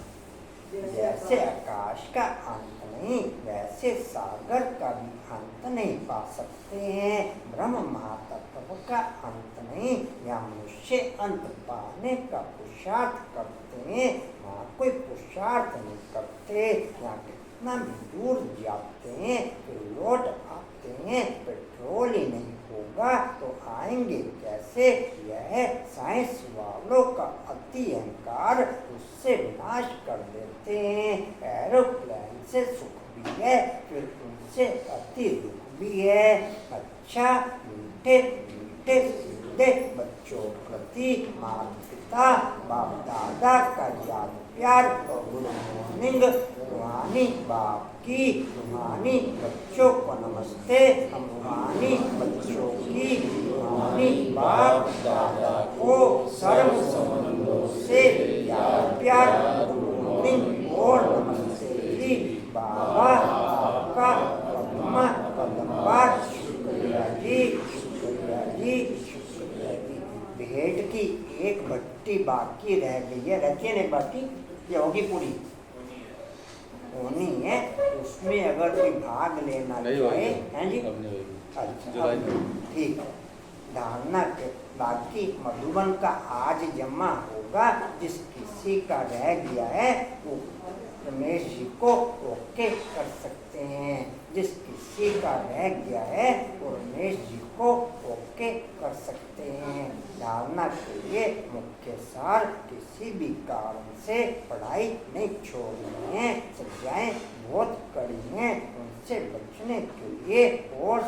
जैसे आकाश का अंत नहीं, वैसे सागर का भी अंत नहीं पा सकते हैं। ब्रह्म महातत्व का अंत नहीं, या मनुष्य अंत पाने का पुरुषार्थ करते हैं, वहाँ कोई पुरुषार्थ नहीं करते। यहाँ कितना भी दूर जाते हैं फिर लौट आते हैं, पेट्रोल ही नहीं होगा तो आएंगे कैसे? यह साइंस वालों का अति अहंकार उससे विनाश कर देते हैं। एरोप्लेन से सुख भी है, फिर उनसे अति दुख भी है। अच्छा मीठे मीठे सीधे बच्चों प्रति माता पिता बाप दादा का याद प्यार और गुड मॉर्निंग रूहानी बाप की, रूहानी बच्चों को नमस्ते। हम रूहानी बच्चों की, रूहानी बाप दादा को सर्व संबंधों से याद प्यार गुड मॉर्निंग और नमस्ते जी। बाबा आपका पद्मा पद्मवार शुक्रिया जी, शुक्रिया जी, शुक्रिया जी। भेंट की एक भट्टी बाकी रह गई है, रहती है ना बाकी, ये होगी पूरी होनी है। उसमें अगर कोई भाग लेना चाहे हैं जी, अच्छा ठीक है। धारणा के बाकी मधुबन का आज जमा होगा। जिस किसी का रह गया है वो रमेश जी को ओके कर सकते हैं। जिस किसी का रह गया है वो रमेश जी को ओके कर सकते हैं। धारणा के लिए मुख्य सार, किसी भी कारण से पढ़ाई नहीं छोड़नी है। सजाएं बहुत कड़ी हैं, उनसे बचने के लिए और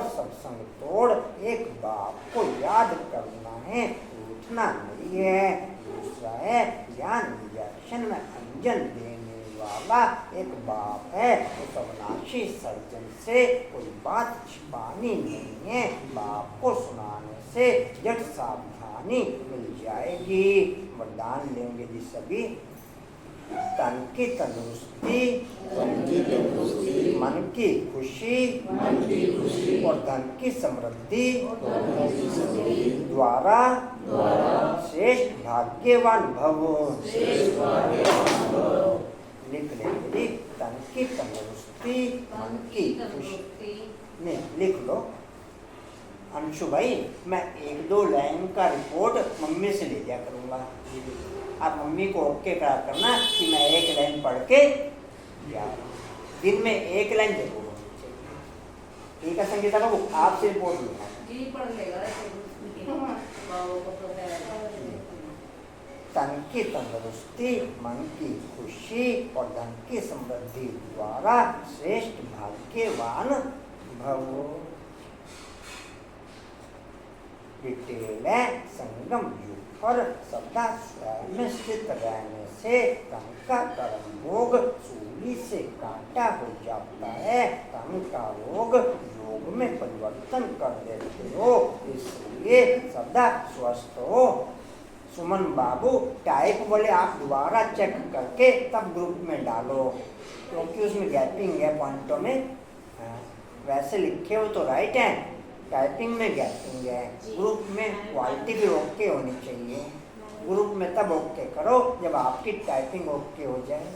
सत्संग तोड़ एक बाप को याद करना है, उठना नहीं है। दूसरा है ज्ञान इंजेक्शन में अंजन देने वाला एक बाप है। उस अविनाशी सर्जन से कोई बात छिपानी नहीं है। बाप को सुनाने से जट सावधानी मिल जाएगी। वरदान लेंगे जी सभी। तन की तंदुरुस्ती, मन की खुशी और धन की समृद्धि द्वारा श्रेष्ठ भाग्यवान भव। लिख लेंगे। तन की तंदुरुस्ती, मन की खुशी नहीं लिख लो। अंशु भाई, मैं 1-2 लाइन का रिपोर्ट मम्मी से ले दिया करूँगा। आप मम्मी को ओके करा करना कि मैं 1 लाइन पढ़ के या दिन में 1 लाइन जरूर होनी चाहिए। ठीक है संगीता बाबू, आपसे रिपोर्ट लेना जी, पढ़ लेगा बाबू को तो है। तन की तंदुरुस्ती, मन की खुशी और धन की समृद्धि द्वारा श्रेष्ठ भाग्यवान भव। डिटेल है संगम युग पर सदा स्वयं में स्थित रहने से तन का कर्म भोग सूली से कांटा हो जाता है। तन का रोग योग में परिवर्तन कर देते हो, इसलिए सदा स्वस्थ हो। सुमन बाबू, टाइप बोले आप दोबारा चेक करके तब ग्रुप में डालो, क्योंकि उसमें गैपिंग है पॉइंटों में। वैसे लिखे हो तो राइट है, टाइपिंग में गैपिंग है। ग्रुप में क्वालिटी भी ओके होनी चाहिए। ग्रुप में तब ओके करो जब आपकी टाइपिंग ओके हो जाए।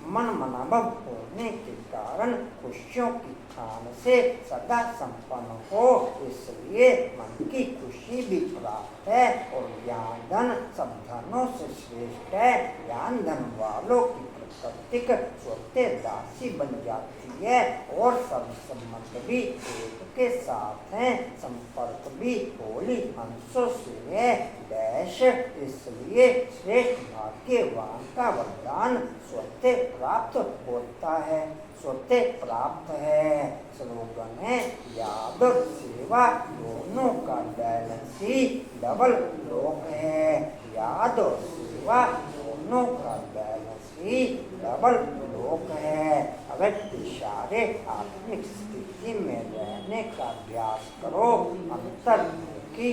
मन मनाभव होने के कारण खुशियों की खान से सदा संपन्न हो, इसलिए मन की खुशी भी प्राप्त है और ज्ञान धन सब धनों से श्रेष्ठ है। ज्ञान धन वालों की प्रकृतिक स्वतः दासी बन जाती है और सब संबंध भी एक के साथ हैं। संपर्क भी होली हंसों से है डैश, इसलिए श्रेष्ठ भाग्यवान का वरदान स्वतः प्राप्त होता है। स्वतः प्राप्त है स्लोगन है, याद और सेवा दोनों का बैलेंस ही डबल लोक है। याद और सेवा दोनों का बैलेंस ही डबल श्लोक है। अगत्य सारे आत्मिक स्थिति में रहने का अभ्यास करो, अंतर्मुखी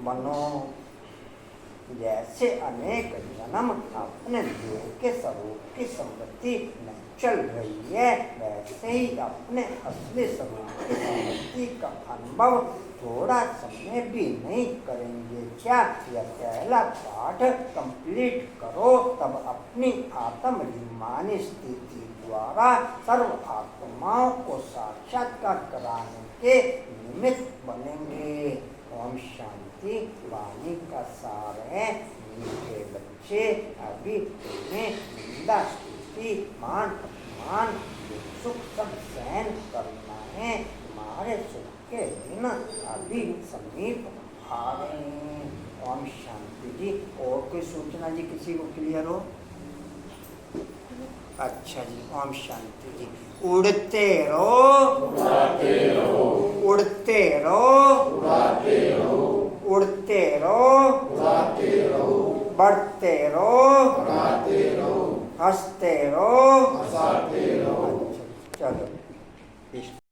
बनो। जैसे अनेक जन्म अपने देह के स्वरूप की स्मृति में चल रही है, वैसे ही अपने असली स्वरूप की स्मृति का अनुभव थोड़ा समय भी नहीं करेंगे क्या? यह पहला पाठ कंप्लीट करो, तब अपनी आत्मभिमानी स्थिति द्वारा सर्व आत्माओं को साक्षात्कार कराने के निमित्त बनेंगे। ओम शांति। वाणी का सार है, मीठे बच्चे, अभी तुम्हें निंदा स्तुति मान अपमान सुख सब सहन करना है। तुम्हारे सुख के दिन अभी समीप आ रहे हैं। ओम शांति जी। और कोई सूचना जी किसी को क्लियर हो? अच्छा जी, ओम शांति जी। उड़ते रहो, उड़ते रहो, उड़ते रहो, उड़ते रहो, बढ़ते रहो, हंसते रहो, चलो।